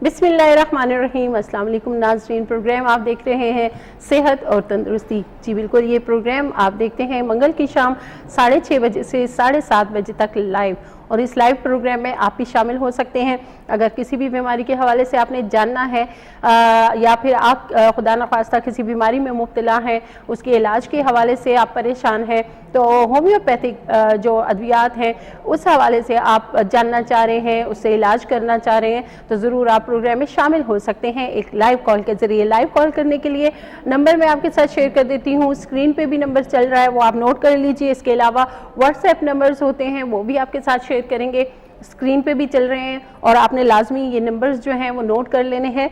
बिस्मिल्लाहिर्रहमानिर्रहीम। अस्सलाम वालेकुम नाज़रीन, प्रोग्राम आप देख रहे हैं सेहत और तंदुरुस्ती। जी बिल्कुल, ये प्रोग्राम आप देखते हैं मंगल की शाम 6:30 बजे से 7:30 बजे तक लाइव, और इस लाइव प्रोग्राम में आप भी शामिल हो सकते हैं। अगर किसी भी बीमारी के हवाले से आपने जानना है या फिर आप खुदा न खास्ता किसी बीमारी में मुब्तला हैं, उसके इलाज के हवाले से आप परेशान हैं, तो होम्योपैथिक जो अद्वियात हैं उस हवाले से आप जानना चाह रहे हैं, उससे इलाज करना चाह रहे हैं, तो ज़रूर आप प्रोग्राम में शामिल हो सकते हैं एक लाइव कॉल के ज़रिए। लाइव कॉल करने के लिए नंबर मैं आपके साथ शेयर कर देती हूँ, स्क्रीन पे भी नंबर चल रहा है, वो आप नोट कर लीजिए। इसके अलावा व्हाट्सएप नंबर्स होते हैं, वो भी आपके साथ शेयर करेंगे, स्क्रीन पे भी चल रहे हैं, और आपने लाजमी ये नंबर्स जो हैं वो नोट कर लेने हैं।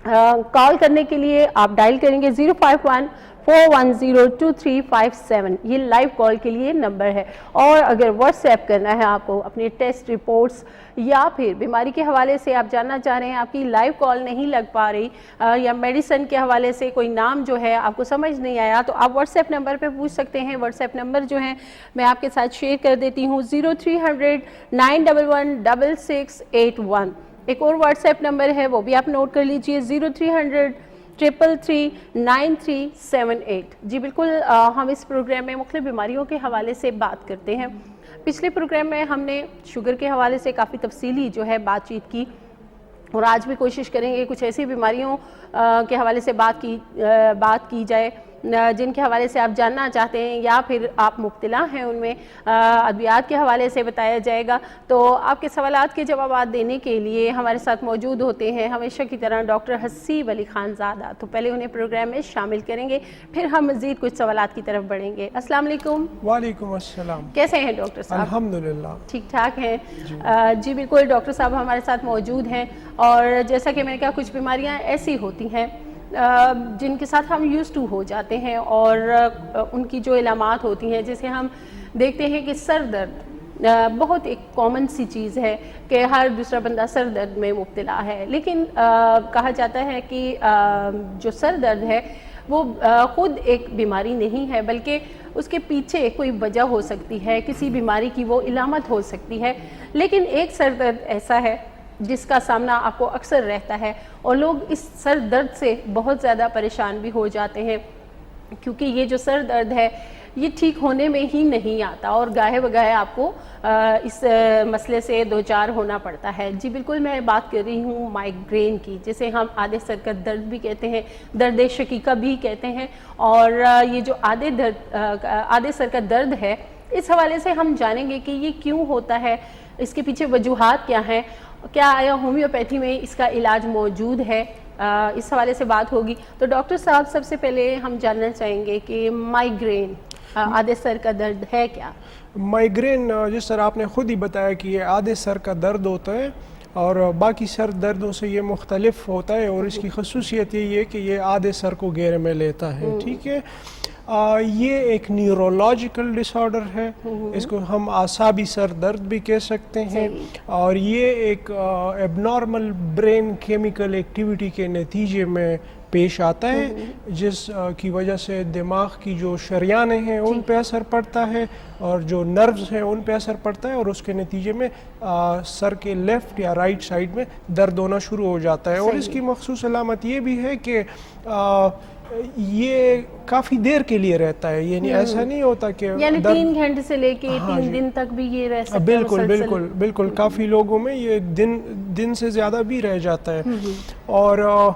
कॉल करने के लिए आप डायल करेंगे 051-410-2357, ये लाइव कॉल के लिए नंबर है। और अगर व्हाट्सएप करना है आपको अपने टेस्ट रिपोर्ट्स या फिर बीमारी के हवाले से आप जानना चाह रहे हैं, आपकी लाइव कॉल नहीं लग पा रही, या मेडिसिन के हवाले से कोई नाम जो है आपको समझ नहीं आया, तो आप व्हाट्सएप नंबर पे पूछ सकते हैं। व्हाट्सएप नंबर जो है मैं आपके साथ शेयर कर देती हूँ, 0300-911-6681। एक और व्हाट्सएप नंबर है, वो भी आप नोट कर लीजिए, 0300-333-9378। जी बिल्कुल, हम इस प्रोग्राम में मुख्तलिफ बीमारियों के हवाले से बात करते हैं। पिछले प्रोग्राम में हमने शुगर के हवाले से काफ़ी तफसीली जो है बातचीत की, और आज भी कोशिश करेंगे कुछ ऐसी बीमारियों के हवाले से बात की जाए जिनके हवाले से आप जानना चाहते हैं या फिर आप मुब्तला हैं उनमें, अद्वियात के हवाले से बताया जाएगा। तो आपके सवालात के जवाब देने के लिए हमारे साथ मौजूद होते हैं हमेशा की तरह डॉक्टर हसीब अली खानज़ादा। तो पहले उन्हें प्रोग्राम में शामिल करेंगे, फिर हम मज़ीद कुछ सवालात की तरफ बढ़ेंगे। अस्सलाम वालेकुम। वालेकुम अस्सलाम। कैसे हैं डॉक्टर साहब? अल्हम्दुलिल्लाह ठीक ठाक हैं। जी बिल्कुल, डॉक्टर साहब हमारे साथ मौजूद हैं, और जैसा कि मैंने कहा कुछ बीमारियाँ ऐसी होती हैं जिनके साथ हम यूज़ टू हो जाते हैं, और उनकी जो इलामात होती हैं, जैसे हम देखते हैं कि सर दर्द बहुत एक कॉमन सी चीज़ है कि हर दूसरा बंदा सर दर्द में मुब्तला है, लेकिन कहा जाता है कि जो सर दर्द है वो ख़ुद एक बीमारी नहीं है, बल्कि उसके पीछे कोई वजह हो सकती है, किसी बीमारी की वो इलामत हो सकती है। लेकिन एक सर दर्द ऐसा है जिसका सामना आपको अक्सर रहता है, और लोग इस सर दर्द से बहुत ज़्यादा परेशान भी हो जाते हैं, क्योंकि ये जो सर दर्द है ये ठीक होने में ही नहीं आता, और गाहे बगाहे आपको इस मसले से दो चार होना पड़ता है। जी बिल्कुल, मैं बात कर रही हूँ माइग्रेन की, जिसे हम आधे सर का दर्द भी कहते हैं, दर्द शकीका भी कहते हैं। और ये जो आधे सर का दर्द है, इस हवाले से हम जानेंगे कि ये क्यों होता है, इसके पीछे वजूहात क्या हैं, क्या आया होम्योपैथी में इसका इलाज मौजूद है, इस हवाले से बात होगी। तो डॉक्टर साहब, सबसे पहले हम जानना चाहेंगे कि माइग्रेन आधे सर का दर्द है क्या? माइग्रेन, जिस तरह आपने ख़ुद ही बताया कि ये आधे सर का दर्द होता है और बाकी सर दर्दों से ये मुख्तलिफ होता है, और इसकी खसूसियत यही है कि ये आधे सर को घेरे में लेता है। ठीक है, ये एक न्यूरोलॉजिकल डिसऑर्डर है, इसको हम आसाबी सर दर्द भी कह सकते हैं, और ये एक एबनॉर्मल ब्रेन केमिकल एक्टिविटी के नतीजे में पेश आता है, जिस की वजह से दिमाग की जो शरियानें हैं उन पे असर पड़ता है, और जो नर्व्स हैं उन पे असर पड़ता है, और उसके नतीजे में सर के लेफ़्ट या राइट साइड में दर्द होना शुरू हो जाता है। और इसकी मखसूस अलामत ये भी है कि ये काफ़ी देर के लिए रहता है, यानी ऐसा नहीं होता कि यानी 3 घंटे से लेके 3 दिन तक भी ये रह सकता है। बिल्कुल बिल्कुल बिल्कुल, काफ़ी लोगों में ये दिन से ज़्यादा भी रह जाता है, और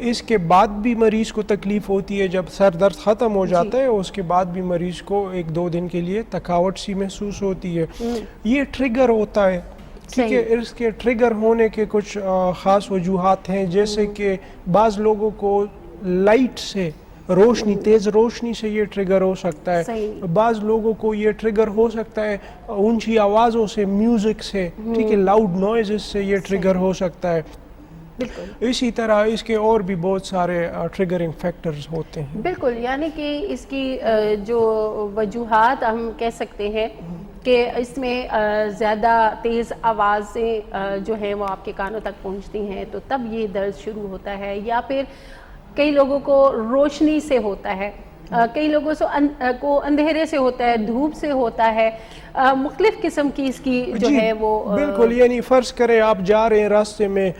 इसके बाद भी मरीज़ को तकलीफ़ होती है। जब सर दर्द ख़त्म हो जाता है उसके बाद भी मरीज़ को 1-2 दिन के लिए थकावट सी महसूस होती है। ये ट्रिगर होता है, ठीक है। इसके ट्रिगर होने के कुछ ख़ास वजूहात हैं, जैसे कि बाज़ लोगों को लाइट से रोशनी, तेज़ रोशनी से ये ट्रिगर हो सकता है, बाज़ लोगों को ये ट्रिगर हो सकता है ऊंची आवाज़ों से, म्यूज़िक से, ठीक है, लाउड नॉइज़ से ये ट्रिगर हो सकता है। इसी तरह इसके और भी बहुत सारे ट्रिगरिंग फैक्टर्स होते हैं। बिल्कुल, यानी कि इसकी जो वजूहात हम कह सकते हैं कि इसमें ज़्यादा तेज़ आवाज़ें जो हैं वो आपके कानों तक पहुंचती हैं, तो तब ये दर्द शुरू होता है, या फिर कई लोगों को रोशनी से होता है, کئی لوگوں کو اندھیرے سے ہوتا ہے, دھوپ سے ہوتا ہے, مختلف قسم کی اس کی جو ہے وہ بالکل, یعنی فرض کریں آپ جا رہے ہیں راستے میں,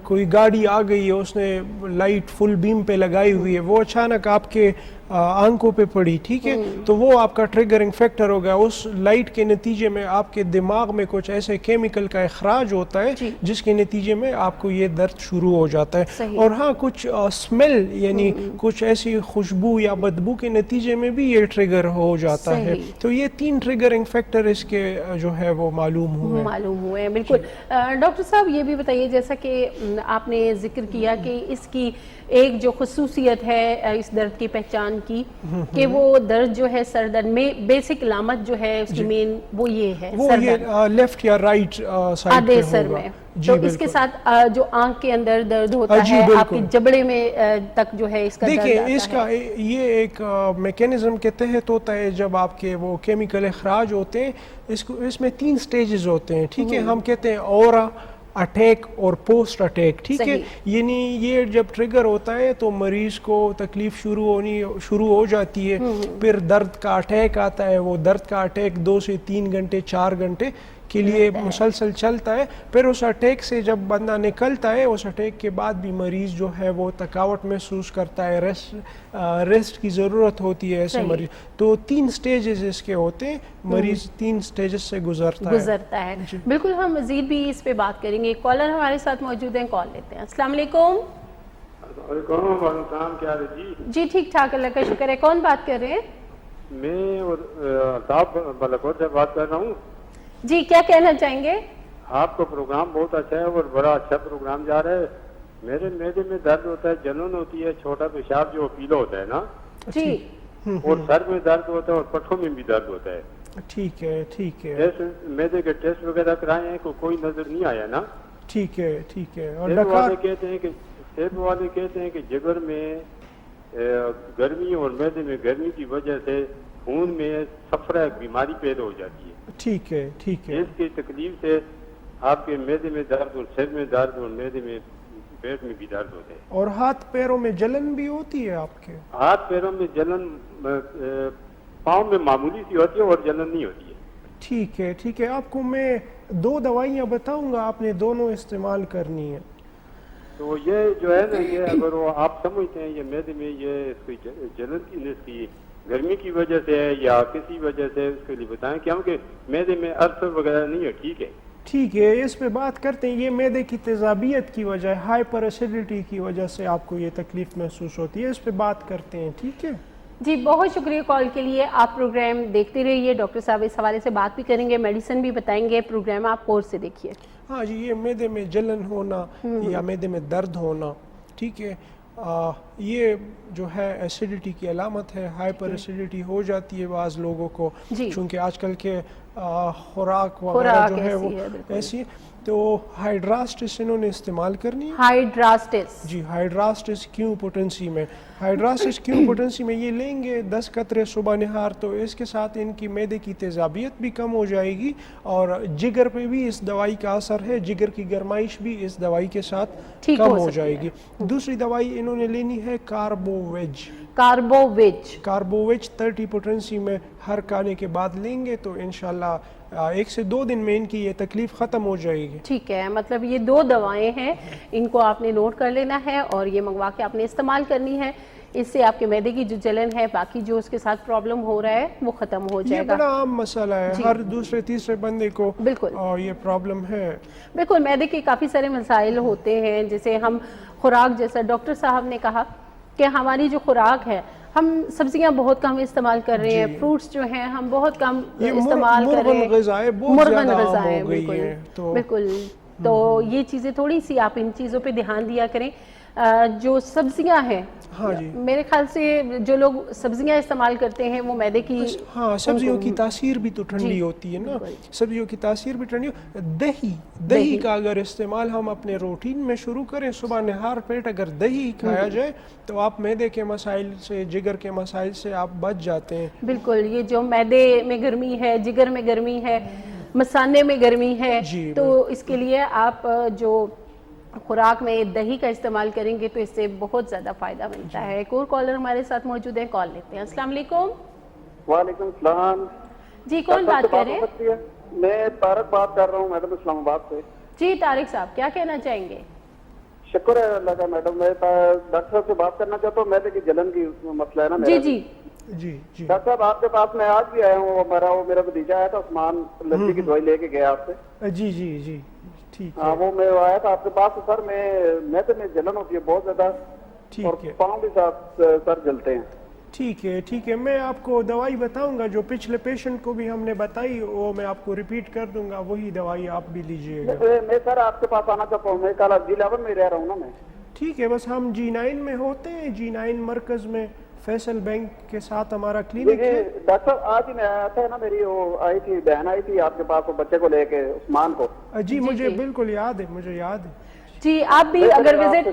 کوئی گاڑی آ گئی ہے, اس نے لائٹ فل بیم پہ لگائی ہوئی ہے, وہ اچانک آپ کے آنکھوں پہ پڑی, ٹھیک ہے, تو وہ آپ کا ٹریگرنگ فیکٹر ہو گیا. اس لائٹ کے نتیجے میں آپ کے دماغ میں کچھ ایسے کیمیکل کا اخراج ہوتا ہے جس کے نتیجے میں آپ کو یہ درد شروع ہو جاتا ہے. اور ہاں, کچھ اسمیل یعنی کچھ ایسی خوشبو یا بدبو کے نتیجے میں بھی یہ ٹریگر ہو جاتا ہے. تو یہ 3 ٹریگرنگ فیکٹر اس کے جو ہے وہ معلوم ہوئے ہیں. بالکل ڈاکٹر صاحب, یہ بھی بتائیے, جیسا کہ آپ نے ذکر کیا کہ اس کی ایک جو خصوصیت ہے اس درد کی پہچان کی کہ وہ درد جو ہے سر درد میں بیسک علامت جو ہے اس کی مین وہ یہ ہے سر درد, لیفٹ یا رائٹ سائڈ آدھے سر میں. تو اس کے ساتھ جو آنکھ کے اندر درد ہوتا ہے, آپ کے جبڑے میں تک جو ہے اس کا درد آتا ہے. دیکھیں, اس کا یہ ایک میکینزم کے تحت ہوتا ہے. جب آپ کے وہ کیمیکل اخراج ہوتے ہیں, اس میں 3 سٹیجز ہوتے ہیں, ٹھیک ہے. ہم کہتے ہیں اورا, اٹیک اور پوسٹ اٹیک, ٹھیک ہے. یعنی یہ جب ٹریگر ہوتا ہے تو مریض کو تکلیف شروع ہو جاتی ہے, پھر درد کا اٹیک آتا ہے. وہ درد کا اٹیک 2 سے 3 گھنٹے 4 گھنٹے کے لیے مسلسل چلتا ہے. پھر اس اٹیک سے جب بندہ نکلتا ہے, اس اٹیک کے بعد بھی مریض جو ہے وہ تھکاوٹ محسوس کرتا ہے, ریسٹ کی ضرورت ہوتی ہے ایسے مریض. تو 3 سٹیجز اس کے ہوتے ہیں, مریض 3 سٹیجز سے گزرتا ہے. بالکل, ہم مزید بھی اس پہ بات کریں گے. کالر ہمارے ساتھ موجود ہیں, کال لیتے ہیں. السلام علیکم. کیا حال ہے جی ٹھیک ٹھاک, اللہ کا شکر ہے. کون بات کر رہے ہیں؟ میں الطاف بلاکوٹ سے بات کر رہا ہوں. جی, کیا کہنا چاہیں گے؟ آپ کا پروگرام بہت اچھا ہے اور بڑا اچھا پروگرام جا رہا ہے. میرے معدے میں درد ہوتا ہے, جلن ہوتی ہے, چھوٹا پیشاب جو پیلا ہوتا ہے نا, جی, اور سر میں درد ہوتا ہے اور پٹھوں میں بھی درد ہوتا ہے. ٹھیک ہے. معدے کے ٹیسٹ وغیرہ کرائے ہیں, کوئی نظر نہیں آیا نا. ٹھیک ہے. اور صحت والے کہتے ہیں کہ جگر میں گرمی اور معدے میں گرمی کی وجہ سے خون میں صفرہ بیماری پیدا ہو جاتی ہے. ٹھیک ہے. اس کی تکلیف سے آپ کے معدے میں درد اور سر میں درد اور معدے میں پیٹ میں بھی درد ہوتے ہیں. اور ہاتھ پیروں میں جلن بھی ہوتی ہے آپ کے؟ ہاتھ پیروں میں جلن پاؤں میں معمولی سی ہوتی ہے اور جلن نہیں ہوتی ہے. ٹھیک ہے. آپ کو میں 2 دوائیاں بتاؤں گا, آپ نے دونوں استعمال کرنی ہے. تو یہ جو ہے نا, یہ اگر وہ آپ سمجھتے ہیں یہ معدے میں یہ اس کی جلن کی گرمی کی وجہ سے ہے یا کسی وجہ سے, اس کے لیے بتائیں. کیونکہ معدے میں السر وغیرہ نہیں ہے. ٹھیک ہے, اس پہ بات کرتے ہیں. یہ معدے کی تیزابیت کی وجہ ہے, ہائپر ایسیڈیٹی کی وجہ سے آپ کو یہ تکلیف محسوس ہوتی ہے. اس پہ بات کرتے ہیں, ٹھیک ہے. جی, بہت شکریہ کال کے لیے. آپ پروگرام دیکھتے رہیے, ڈاکٹر صاحب اس حوالے سے بات بھی کریں گے, میڈیسن بھی بتائیں گے. پروگرام آپ غور سے دیکھیے. ہاں جی, یہ معدے میں جلن ہونا یا معدے میں درد ہونا, ٹھیک ہے, یہ جو ہے ایسیڈیٹی کی علامت ہے. ہائپر ایسیڈیٹی ہو جاتی ہے بعض لوگوں کو, چونکہ آج کل کے خوراک وغیرہ جو ہے وہ ایسی. تو ہائیڈراسٹس انہوں نے استعمال کرنی ہے. ہائیڈراسٹس کیوں پوٹنسی میں یہ لیں گے 10 قطرے صبح نہار, تو اس کے ساتھ ان کی معدے کی تیزابیت بھی کم ہو جائے گی اور جگر پہ بھی اس دوائی کا اثر ہے. جگر کی گرمائش بھی اس دوائی کے ساتھ کم ہو جائے گی. دوسری دوائی انہوں نے لینی ہے کاربوویج 30 پوٹنسی میں ہر کھانے کے بعد لیں گے تو انشاءاللہ 1 سے 2 دن میں ان کی یہ تکلیف ختم ہو جائے گی. ٹھیک ہے, مطلب یہ 2 دوائیں ہیں, ان کو آپ نے نوٹ کر لینا ہے اور یہ منگوا کے آپ نے استعمال کرنی ہے. اس سے آپ کے معدے کی جو جلن ہے, باقی جو اس کے ساتھ پرابلم ہو رہا ہے وہ ختم ہو جائے گا. یہ بڑا عام مسئلہ ہے, ہر دوسرے تیسرے بندے کو یہ پرابلم ہے. بالکل, معدے کے کافی سارے مسائل ہوتے ہیں, جیسے ہم خوراک, جیسا ڈاکٹر صاحب نے کہا کہ ہماری جو خوراک ہے, ہم سبزیاں بہت کم استعمال کر رہے ہیں, فروٹس جو ہیں ہم بہت کم استعمال کر رہے ہیں, مرغن غذائیں. بالکل, تو یہ چیزیں تھوڑی سی آپ ان چیزوں پہ دھیان دیا کریں. جو سبزیاں ہیں, میرے خیال سے جو لوگ سبزیاں استعمال کرتے ہیں وہ معدے کی, سبزیوں کی تاثیر بھی تو ٹھنڈی ہوتی ہے نا, سبزیوں کی تاثیر بھی ٹھنڈی. دہی کا اگر استعمال ہم اپنے روٹین میں شروع کریں, صبح نہار پیٹ اگر دہی کھایا جائے تو آپ معدے کے مسائل سے, جگر کے مسائل سے آپ بچ جاتے ہیں. بالکل, یہ جو معدے میں گرمی ہے, جگر میں گرمی ہے, مثانے میں گرمی ہے, تو اس کے لیے آپ جو खुराक में दही का इस्तेमाल करेंगे तो इससे बहुत ज़्यादा फ़ायदा मिलता है। एक और कॉलर हमारे साथ मौजूद है, कॉल लेते हैं। अस्सलाम वालेकुम। वालेकुम सलाम। जी, कौन बात कर रहे हैं? मैं तारक बात कर रहा हूँ मैडम, इस्लामाबाद से। जी तारिक साहब, क्या कहना चाहेंगे? शुक्र है अल्लाह का मैडम। मैं डॉक्टर साहब से बात करना चाहता हूँ, मैदे की जलन की मसला है ना जी मेरा। जी जी जी डॉक्टर साहब आपके पास मैं आज भी आया हूँ, मेरा भतीजा आया था, उस्मान लस्सी की दवाई लेके गया आपसे। जी जी जी ठीक हाँ है वो मैं आया था आपके पास। सर मैं मैदे में जलन होती है बहुत ज्यादा, ठीक और है पाँव भी साथ सर जलते हैं। ठीक है ठीक है, मैं आपको दवाई बताऊंगा जो पिछले पेशेंट को भी हमने बताई, वो मैं आपको रिपीट कर दूंगा, वही दवाई आप भी लीजिएगा। मैं सर आपके पास आना चाहता हूँ, मैं कल G11 में रह रहा हूँ ना मैं। ठीक है, बस हम G9 में होते हैं, G9 मरकज में फैसल बैंक के साथ हमारा क्लिनिक है। डॉक्टर साहब आज ही मैं आया था ना, मेरी वो आई थी, बहन आई थी आपके पास, वो बच्चे को लेके, उस्मान को। जी मुझे बिल्कुल याद है, मुझे याद है। जी, आप भी अगर विजिट,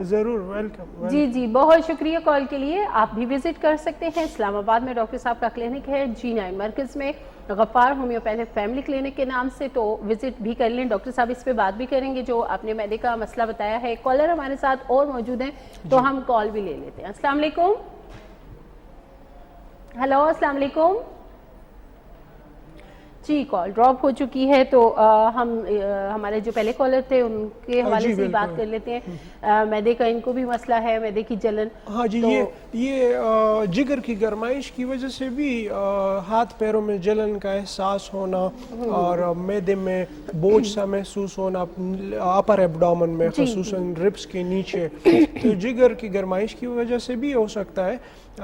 ज़रूर, वेलकम। जी जी बहुत शुक्रिया कॉल के लिए। आप भी विजिट कर सकते हैं, इस्लामाबाद में डॉक्टर साहब का क्लिनिक है G9 मरकज़ में, गफ्फार होम्योपैथिक फैमिली क्लिनिक के नाम से, तो विजिट भी कर लें। डॉक्टर साहब इस पे बात भी करेंगे जो आपने मैदे का मसला बताया है। कॉलर हमारे साथ और मौजूद हैं तो हम कॉल भी ले लेते हैं। अस्सलाम वालेकुम। हेलो, अस्सलाम वालेकुम। जी, कॉल ड्रॉप हो चुकी है तो हमारे जो पहले कॉलर थे उनके हवाले से ही बात कर लेते हैं। मैदे का इनको भी मसला है, मैदे की जलन। हाँ जी, तो ये जिगर की गरमाइश की वजह से भी हाथ पैरों में जलन का एहसास होना और मैदे में बोझ सा महसूस होना अपर एब्डोमेन में, ख़ुसूसन रिब्स के नीचे, तो जिगर की गरमाइश की वजह से भी हो सकता है।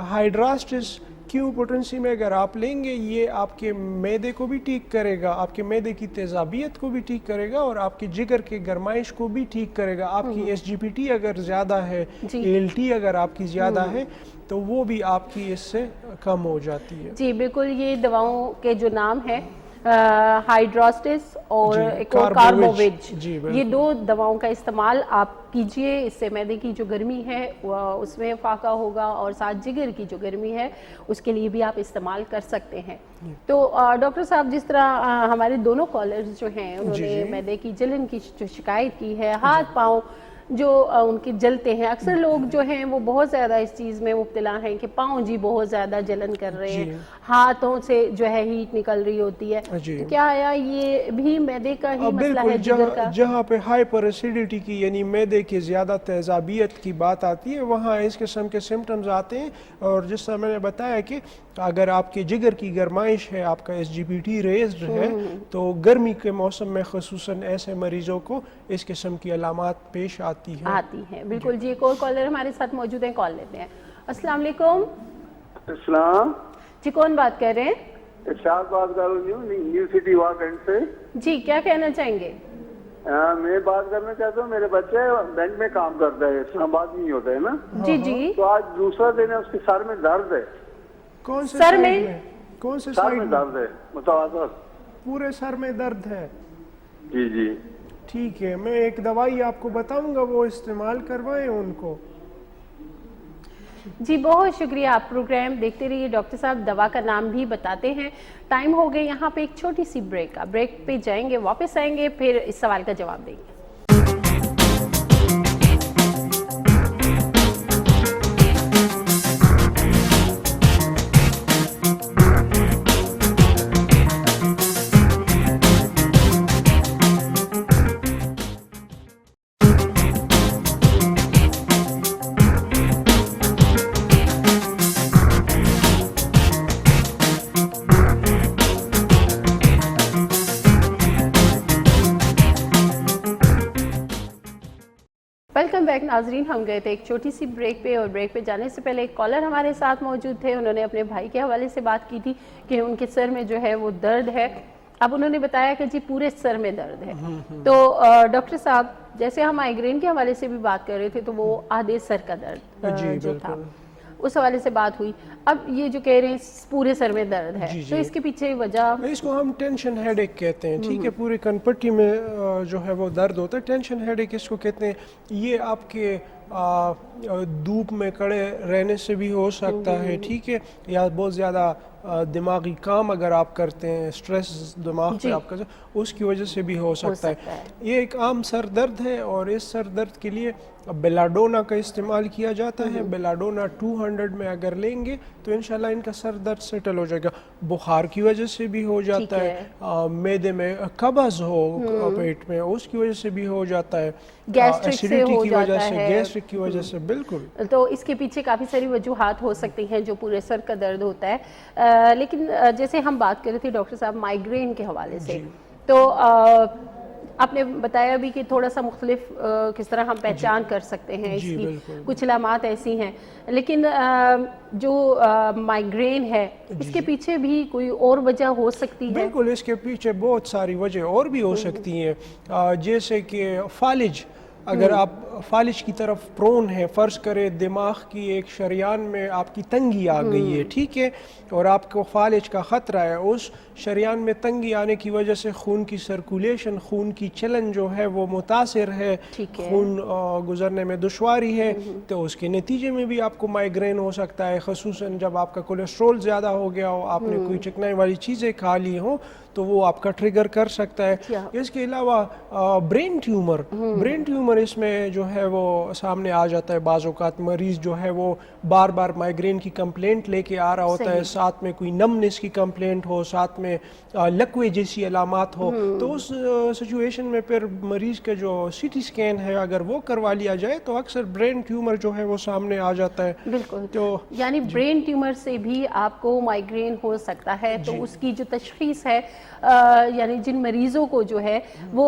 हाइड्रास्टिस क्यू पोटेंसी में अगर आप लेंगे, ये आपके मैदे को भी ठीक करेगा, आपके मैदे की तेज़ाबियत को भी ठीक करेगा और आपकी जिगर की गरमाइश को भी ठीक करेगा। आपकी SGPT अगर ज़्यादा है, ALT अगर आपकी ज़्यादा है तो वो भी आपकी इससे कम हो जाती है। जी बिल्कुल, ये दवाओं के जो नाम है हाइड्रास्टिस और एक और कार्बोविज, ये दो दवाओं का इस्तेमाल आप कीजिए। इससे मैदे की जो गर्मी है उसमें फाका होगा और साथ जिगर की जो गर्मी है उसके लिए भी आप इस्तेमाल कर सकते हैं। तो डॉक्टर साहब, जिस तरह हमारे दोनों कॉलर्स जो हैं उन्होंने मैदे की जलन की जो शिकायत की है, हाथ पाँव जो उनके जलते हैं, अक्सर लोग जो हैं वो बहुत ज़्यादा इस चीज़ में मुब्तला हैं कि पाँव जी बहुत ज़्यादा जलन कर रहे हैं, हाथों से जो है हीट निकल रही होती है, तो क्या आया ये भी मैदे का ही मसला है, जिगर का? जहाँ पे हाइपर एसिडिटी की यानी मैदे की ज़्यादा तेज़ाबियत की बात आती है, वहाँ इस किस्म के सिम्टम्स आते हैं। और जिस तरह मैंने बताया कि अगर आपके जिगर की गरमाइश है, आपका SGPT रेज्ड है, तो गर्मी के मौसम में ख़ुसूसन ऐसे मरीजों को इस किस्म की अलामात पेश आती है। बिल्कुल जी। एक और कॉलर हमारे साथ मौजूद हैं, कॉल लेते हैं। अस्सलाम वालेकुम। अस्सलाम जी, कौन बात कर रहे हैं? इरशाद बात कर रही हूँ, न्यू सिटी वॉक एंड से। जी, क्या कहना चाहेंगे? मैं बात करना चाहता हूँ, मेरे बच्चे बैंक में काम करता है, इस्लामाबाद में ही होता है ना। जी जी। तो आज दूसरा दिन है, उसके सर में दर्द है। कौन से सर साइड में? कौन से सर साइड में दर्द है, मुतवाज़र। पूरे सर में दर्द है? जी जी ठीक है, मैं एक दवाई आपको बताऊंगा, वो इस्तेमाल करवाएं उनको। जी बहुत शुक्रिया। आप प्रोग्राम देखते रहिए, डॉक्टर साहब दवा का नाम भी बताते हैं। टाइम हो गए यहाँ पे एक छोटी सी ब्रेक का, ब्रेक पे जाएंगे, वापस आएंगे, फिर इस सवाल का जवाब देंगे। वेलकम बैक नाजरीन। हम गए थे एक छोटी सी ब्रेक पे और ब्रेक पे जाने से पहले एक कॉलर हमारे साथ मौजूद थे। उन्होंने अपने भाई के हवाले से बात की थी कि उनके सर में जो है वो दर्द है। अब उन्होंने बताया कि जी पूरे सर में दर्द है। तो डॉक्टर साहब, जैसे हम माइग्रेन के हवाले से भी बात कर रहे थे तो वो आधे सर का दर्द जो था उस हवाले से बात हुई। अब ये जो कह रहे हैं पूरे सर में दर्द है, तो इसके पीछे वजह? इसको हम टेंशन हेडेक कहते हैं। ठीक है, पूरी कनपट्टी में जो है वो दर्द होता है, टेंशन हेडेक इसको कहते हैं। ये आपके धूप में खड़े रहने से भी हो सकता है, ठीक है, या बहुत ज़्यादा दिमागी काम अगर आप करते हैं, स्ट्रेस दिमाग पे आप करते हैं, उसकी वजह से भी हो सकता है। ये एक आम सर दर्द है और इस सर दर्द के लिए बेलाडोना का इस्तेमाल किया जाता है। बेलाडोना 200 में अगर लेंगे तो इंशाल्लाह इनका सर दर्द सेटल हो जाएगा। बुखार की वजह से भी हो जाता है, मैदे में कब्ज़ हो पेट में उसकी वजह से भी हो जाता है, गैस्ट्रिक से हो जाता है, गैस्ट्रिक की वजह से, बिल्कुल। तो इसके पीछे काफ़ी सारी वजूहात हो सकती हैं जो पूरे सर का दर्द होता है। लेकिन जैसे हम बात कर रहे थे डॉक्टर साहब माइग्रेन के हवाले से, तो आपने बताया भी कि थोड़ा सा मुख्तलिफ किस तरह हम पहचान कर सकते हैं इसकी, कुछ अलामात ऐसी हैं, लेकिन जो माइग्रेन है इसके पीछे भी कोई और वजह हो सकती है? बिल्कुल, इसके पीछे बहुत सारी वजह और भी हो सकती हैं, जैसे कि फालिज, अगर आप फालिज की तरफ प्रोन है, फ़र्ज़ करें दिमाग की एक शरियान में आपकी तंगी आ गई है, ठीक है, और आपको फालिज का ख़तरा है, उस शरियान में तंगी आने की वजह से खून की सर्कुलेशन, खून की चलन जो है वो मुतासिर है, खून गुजरने में दुश्वारी है, तो उसके नतीजे में भी आपको माइग्रेन हो सकता है, ख़ुसूसन जब आपका कोलेस्ट्रॉल ज़्यादा हो गया हो, आपने कोई चिकनाई वाली चीज़ें खा ली हो तो वो आपका ट्रिगर कर सकता है। इसके अलावा ब्रेन ट्यूमर इसमें जो है वो सामने आ जाता है। बाज़ औक़ात मरीज़ जो है वो बार बार माइग्रेन की कंप्लेंट लेके आ रहा होता है, साथ में कोई नमनेस की कंप्लेंट हो, साथ में लकवे जैसी अलामात हो, तो उस सिचुएशन में फिर मरीज़ का जो सीटी स्कैन है अगर वो करवा लिया जाए तो अक्सर ब्रेन ट्यूमर जो है वो सामने आ जाता है। बिल्कुल, तो यानी ब्रेन ट्यूमर से भी आपको माइग्रेन हो सकता है। तो उसकी जो तशख़ीस है, यानी जिन मरीज़ों को जो है वो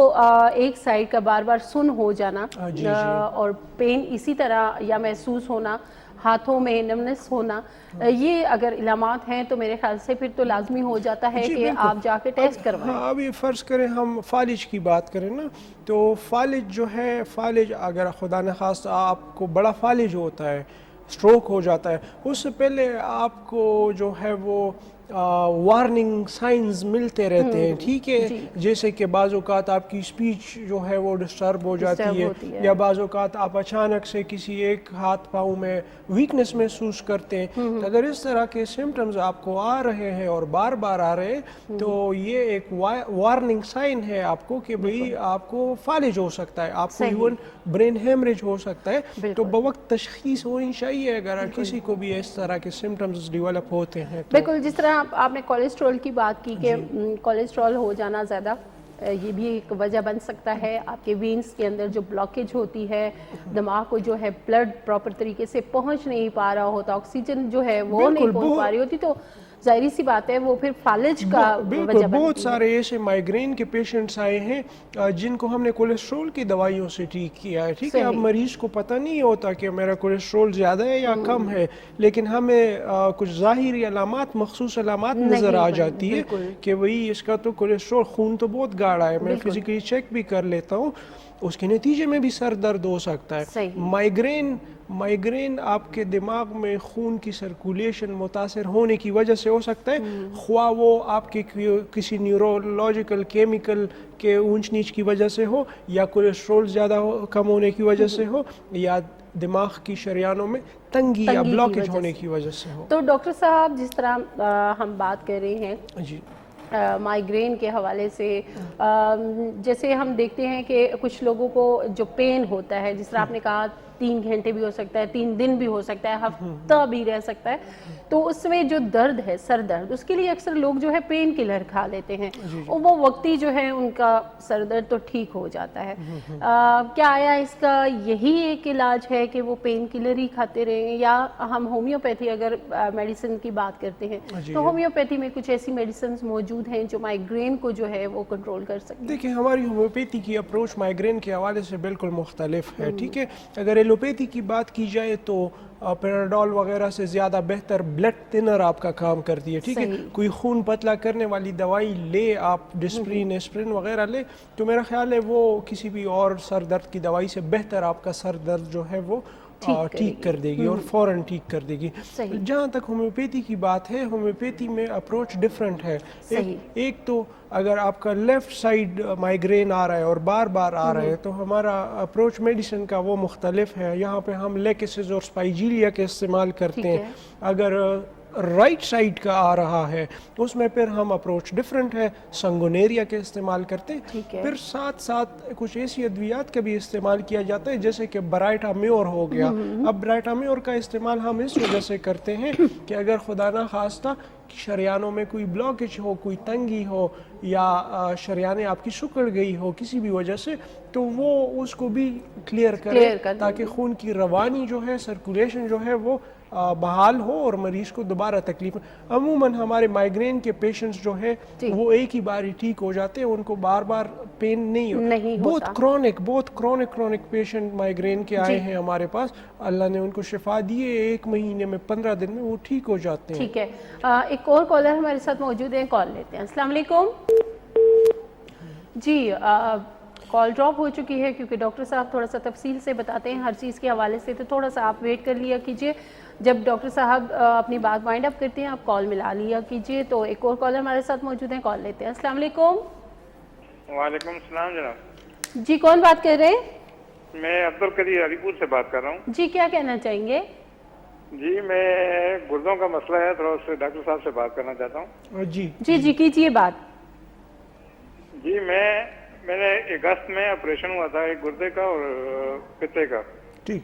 एक साइड का बार बार सुन हो जाना और पेन इसी तरह या महसूस होना, हाथों में नमनेस होना, ये अगर इलामात हैं तो मेरे ख्याल से फिर तो लाजमी हो जाता है कि आप जाके टेस्ट करवाएं। हाँ, अभी फ़र्ज़ करें हम फालिज की बात करें ना, तो फालिज जो है, फालिज अगर खुदा न खास्ता आपको बड़ा फालिज होता है, स्ट्रोक हो जाता है, उससे पहले आपको जो है वो वार्निंग साइंस मिलते रहते हैं, ठीक है, जैसे कि बाज़ औक़ात आपकी स्पीच जो है वो डिस्टर्ब हो जाती है, या बाज़ औक़ात आप अचानक से किसी एक हाथ पाँव में वीकनेस महसूस करते हैं। अगर इस तरह के सिम्टम्स आपको आ रहे हैं और बार बार आ रहे हैं तो ये एक वार्निंग साइन है आपको कि भाई आपको फालिज हो सकता है, आपको इवन ब्रेन हेमरेज हो सकता है। तो बवक्त तशख़ीस होनी चाहिए अगर किसी को भी इस तरह के सिम्टम्स डेवलप होते हैं। बिल्कुल, जिस तरह आपने कोलेस्ट्रॉल की बात की कि कोलेस्ट्रॉल हो जाना ज़्यादा, ये भी एक वजह बन सकता है। आपके वेन्स के अंदर जो ब्लॉकेज होती है, दिमाग को जो है ब्लड प्रॉपर तरीके से पहुंच नहीं पा रहा होता, ऑक्सीजन जो है वो नहीं पहुंच पा रही होती, तो जाहिर सी बात है वो फिर फालिज का वजह। बहुत सारे ऐसे माइग्रेन के पेशेंट्स आए हैं जिनको हमने कोलेस्ट्रॉल की दवाइयों से ठीक किया है, ठीक है। अब मरीज को पता नहीं होता कि मेरा कोलेस्ट्रॉल ज़्यादा है या कम है, लेकिन हमें कुछ ज़ाहिरी अलामात, मखसूस अलामात नज़र आ जाती है कि वही इसका तो कोलेस्ट्रॉल, खून तो बहुत गाढ़ा है, मैं फिजिकली चेक भी कर लेता हूँ, उसके नतीजे में भी सर दर्द हो सकता है। माइग्रेन आपके दिमाग में खून की सर्कुलेशन मुतासर होने की वजह से हो सकता है, ख्वाह वो आपके किसी न्यूरोलॉजिकल केमिकल के ऊंच नीच की वजह से हो, या कोलेस्ट्रॉल ज़्यादा कम होने की वजह से हो, या दिमाग की शरियानों में तंगी या ब्लॉकेज होने की वजह से हो। तो डॉक्टर साहब, जिस तरह हम बात कर रहे हैं जी माइग्रेन के हवाले से, जैसे हम देखते हैं कि कुछ लोगों को जो पेन होता है, जिस तरह आपने कहा 3 घंटे भी हो सकता है, 3 दिन भी हो सकता है, हफ्ता भी रह सकता है, तो उसमें जो दर्द है, सर दर्द, उसके लिए अक्सर लोग जो है पेन किलर खा लेते हैं और वो वक्ती जो है उनका सर दर्द तो ठीक हो जाता है। क्या आया इसका यही एक इलाज है कि वो पेन किलर ही खाते रहें, या हम होम्योपैथी अगर मेडिसिन की बात करते हैं तो होम्योपैथी में कुछ ऐसी मेडिसिन मौजूद हैं जो माइग्रेन को जो है वो कंट्रोल कर सकते हैं? देखिए, हमारी होम्योपैथी की अप्रोच माइग्रेन के हवाले से बिल्कुल मुख्तलिफ है, ठीक है। अगर एलोपैथी की बात की जाए तो पैराडोल वगैरह से ज़्यादा बेहतर ब्लड थिनर आपका काम करती है, ठीक है। कोई खून पतला करने वाली दवाई ले आप, डिस्प्रिन, एस्प्रिन वगैरह ले, तो मेरा ख्याल है वो किसी भी और सर दर्द की दवाई से बेहतर आपका सर दर्द जो है वो ٹھیک کر دے گی اور فوراً ٹھیک کر دے گی. صحیح. جہاں تک ہومیوپیتھی کی بات ہے, ہومیوپیتھی میں اپروچ ڈفرینٹ ہے. ایک تو اگر آپ کا لیفٹ سائڈ مائیگرین آ رہا ہے اور بار بار آ رہا ہے تو ہمارا اپروچ میڈیسن کا وہ مختلف ہے. یہاں پہ ہم لیکسز اور اسپائجیلیا کے استعمال کرتے ہیں. اگر رائٹ سائڈ کا آ رہا ہے اس میں پھر ہم اپروچ ڈفرینٹ ہے, سنگونیریا کے استعمال کرتے ہیں. پھر ساتھ ساتھ کچھ ایسی ادویات کا بھی استعمال کیا جاتا ہے جیسے کہ برائٹا میور ہو گیا. اب برائٹا میور کا استعمال ہم اس وجہ سے کرتے ہیں کہ اگر خدا نہ خواستہ شریانوں میں کوئی بلاکیج ہو, کوئی تنگی ہو یا شریانیں آپ کی سکڑ گئی ہو کسی بھی وجہ سے, تو وہ اس کو بھی کلیئر کرے تاکہ خون کی روانی جو ہے, سرکولیشن جو ہے وہ بحال ہو اور مریض کو دوبارہ تکلیف. عموماً ہمارے مائیگرین کے پیشنٹس جو ہے وہ ایک ہی باری ٹھیک ہو جاتے ہیں, ان کو بار بار پین نہیں ہوتا. بہت کرونک پیشنٹ مائیگرین کے آئے ہیں ہمارے پاس, اللہ نے ان کو شفا دی ہے, 1 مہینے میں 15 دن میں وہ ٹھیک ہو جاتے ہیں. ٹھیک ہے, ایک اور کالر ہمارے ساتھ موجود ہیں, کال لیتے ہیں. السلام علیکم. جی کال ڈراپ ہو چکی ہے کیونکہ ڈاکٹر صاحب تھوڑا سا تفصیل سے بتاتے ہیں ہر چیز کے حوالے سے, تو تھوڑا سا آپ ویٹ کر لیا کیجئے. جب ڈاکٹر صاحب اپنی بات وائنڈ اپ کرتے ہیں آپ کال ملا لیا کیجئے. تو ایک اور کالر ہمارے ساتھ موجود ہیں, کال لیتے ہیں. السلام علیکم. وعلیکم السلام جناب. جی کون بات کر رہے ہیں؟ میں عبدالقدیر علی پور سے بات کر رہا ہوں. جی کیا کہنا چاہیں گے؟ جی میں گردوں کا مسئلہ ہے, تھوڑا اس سے ڈاکٹر صاحب سے بات کرنا چاہتا ہوں. جی کیجئے بات. جی میں نے اگست میں آپریشن ہوا تھا ایک گردے کا اور پتے کا. ٹھیک.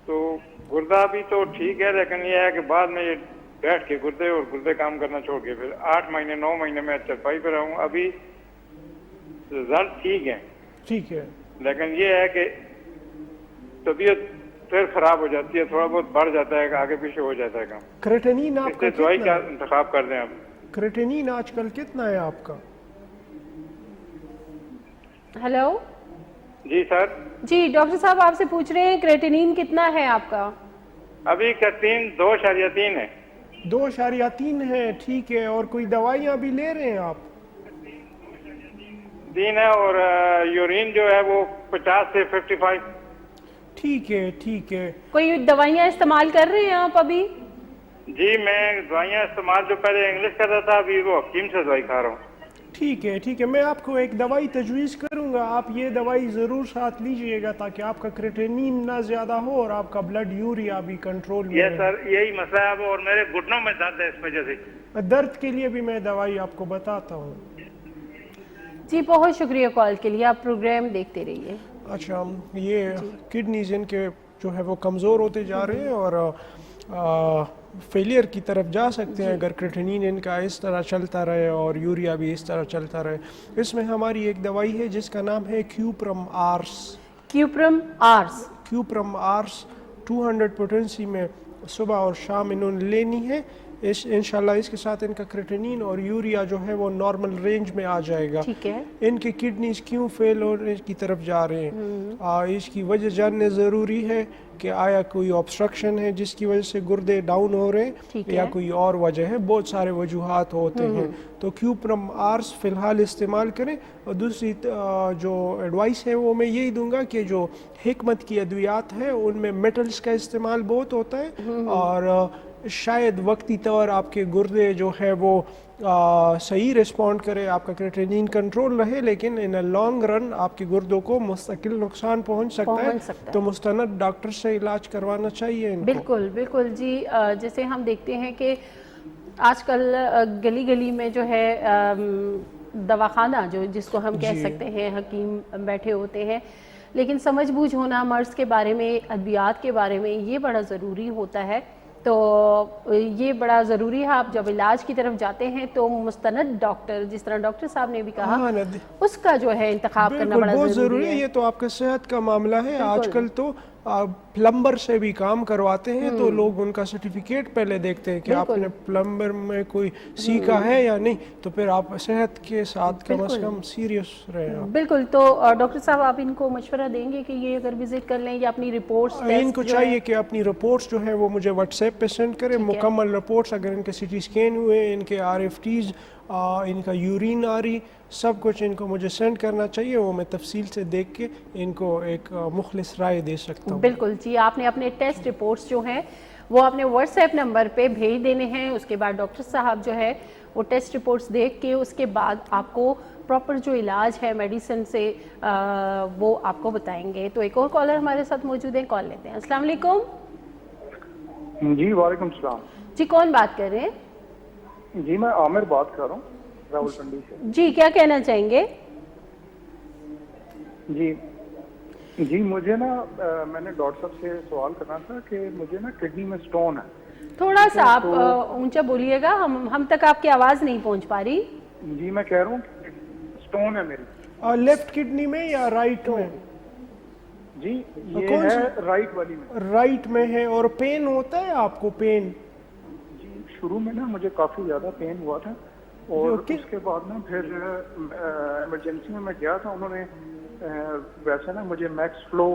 تو گردہ بھی تو ٹھیک ہے لیکن یہ ہے کہ بعد میں یہ بیٹھ کے گردے کام کرنا چھوڑ کے پھر 8 مہینے 9 مہینے میں چرپائی پہ رہا ہوں. ابھی رزلٹ ٹھیک ہے لیکن یہ ہے کہ طبیعت پھر خراب ہو جاتی ہے, تھوڑا بہت بڑھ جاتا ہے, آگے پیچھے ہو جاتا ہے کام. کریٹنین آپ کا دوائی کیا انتخاب کر دیں آپ؟ کریٹنین آج کل کتنا ہے آپ کا؟ ہیلو. جی سر. جی ڈاکٹر صاحب آپ سے پوچھ رہے ہیں کریٹنین کتنا ہے آپ کا؟ ابھی 2.3 ہے. 2.3 ہے, ٹھیک ہے. اور کوئی دوائیاں بھی لے رہے ہیں آپ؟ 3 ہے اور یورین جو ہے وہ 50 سے 55. ٹھیک ہے. کوئی دوائیاں استعمال کر رہے ہیں آپ ابھی؟ جی میں دوائیاں استعمال جو پہلے انگلش کر رہا تھا ابھی وہ حکیم سے دوائی کھا رہا ہوں. ٹھیک ہے. میں آپ کو ایک دوائی تجویز کروں گا, آپ یہ دوائی ضرور ساتھ لیجئے گا تاکہ آپ کا کریٹنین نہ زیادہ ہو اور آپ کا بلڈ یوریا بھی کنٹرول میں رہے. سر یہی مسئلہ ہے اور میرے گھٹنوں میں درد ہے اس وجہ سے. درد کے لیے بھی میں دوائی آپ کو بتاتا ہوں. جی بہت شکریہ کال کے لیے, آپ پروگرام دیکھتے رہیے. اچھا, یہ کڈنیز ان کے جو ہے وہ کمزور ہوتے جا رہے ہیں اور فیلئر کی طرف جا سکتے ہیں اگر کریٹنین ان کا اس طرح چلتا رہے اور یوریا بھی اس طرح چلتا رہے. اس میں ہماری ایک دوائی ہے جس کا نام ہے کیوپرم آرس 200 پوٹنسی میں صبح اور شام انہوں نے لینی ہے. انشاءاللہ اس کے ساتھ ان کا کریٹنین اور یوریا جو ہے وہ نارمل رینج میں آ جائے گا. ان کی کڈنیز کیوں فیل ہونے کی طرف جا رہے ہیں, اس کی وجہ جاننا ضروری ہے کہ آیا کوئی آبسٹرکشن ہے جس کی وجہ سے گردے ڈاؤن ہو رہے ہیں یا کوئی اور وجہ ہے. بہت سارے وجوہات ہوتے ہیں. تو کیوپرم آرس فی الحال استعمال کریں. اور دوسری جو ایڈوائس ہے وہ میں یہی دوں گا کہ جو حکمت کی ادویات ہیں ان میں میٹلز کا استعمال بہت ہوتا ہے اور شاید وقتی طور آپ کے گردے جو ہے وہ صحیح ریسپونڈ کرے, آپ کا کریٹنین کنٹرول رہے, لیکن ان لانگ رن آپ کے گردوں کو مستقل نقصان پہنچ سکتا ہے. تو مستند ڈاکٹر سے علاج کروانا چاہیے ان کو. بالکل. جی جیسے ہم دیکھتے ہیں کہ آج کل گلی گلی میں جو ہے دواخانہ جس کو ہم کہہ سکتے ہیں حکیم بیٹھے ہوتے ہیں, لیکن سمجھ بوجھ ہونا مرض کے بارے میں, ادویات کے بارے میں, یہ بڑا ضروری ہوتا ہے. تو یہ بڑا ضروری ہے. آپ جب علاج کی طرف جاتے ہیں تو مستند ڈاکٹر, جس طرح ڈاکٹر صاحب نے بھی کہا, اس کا جو ہے انتخاب کرنا بڑا ضروری ہے. یہ تو آپ کا صحت کا معاملہ ہے. آج کل تو پلمبر سے بھی کام کرواتے ہیں تو لوگ ان کا سرٹیفکیٹ پہلے دیکھتے ہیں کہ آپ نے پلمبر میں کوئی سیکھا ہے یا نہیں, تو پھر آپ صحت کے ساتھ کم از کم سیریس رہے. بالکل. تو ڈاکٹر صاحب آپ ان کو مشورہ دیں گے کہ یہ اگر وزٹ کر لیں یا اپنی رپورٹس, ان کو چاہیے کہ اپنی رپورٹس جو ہے وہ مجھے واٹس ایپ پہ سینڈ کریں, مکمل رپورٹس. اگر ان کے سی ٹی اسکین ہوئے, ان کے RFTs, ان کا یورین آ رہی सब कुछ इनको मुझे सेंड करना चाहिए, वो मैं तफसील से देख के इनको एक मुखलिस राय दे सकता हूँ। बिल्कुल जी, आपने अपने टेस्ट रिपोर्ट्स जो हैं वो अपने व्हाट्सएप नंबर पे भेज देने हैं। उसके बाद डॉक्टर साहब जो है वो टेस्ट रिपोर्ट्स देख के उसके बाद आपको प्रॉपर जो इलाज है मेडिसिन से वो आपको बताएंगे। तो एक और कॉलर हमारे साथ मौजूद है, कॉल लेते हैं। अस्सलाम वालेकुम। जी वालेकुम सलाम। जी कौन बात कर रहे हैं? जी मैं आमिर बात कर रहा हूँ रावलपिंडी से। जी क्या कहना चाहेंगे? जी मुझे ना मैंने डॉक्टर साहब से सवाल करना था कि मुझे ना किडनी में स्टोन है। थोड़ा सा आप ऊंचा बोलिएगा, हम तक आपकी आवाज़ नहीं पहुंच पा रही। जी मैं कह रहा हूँ स्टोन है मेरी। लेफ्ट किडनी में या राइट में? जी ये कौन है सी? राइट वाली में। राइट में है। और पेन होता है आपको? पेन जी शुरू में ना मुझे काफी ज्यादा पेन हुआ था और उसके बाद ना फिर इमरजेंसी में मैं गया था, उन्होंने वैसे ना मुझे मैक्स फ्लो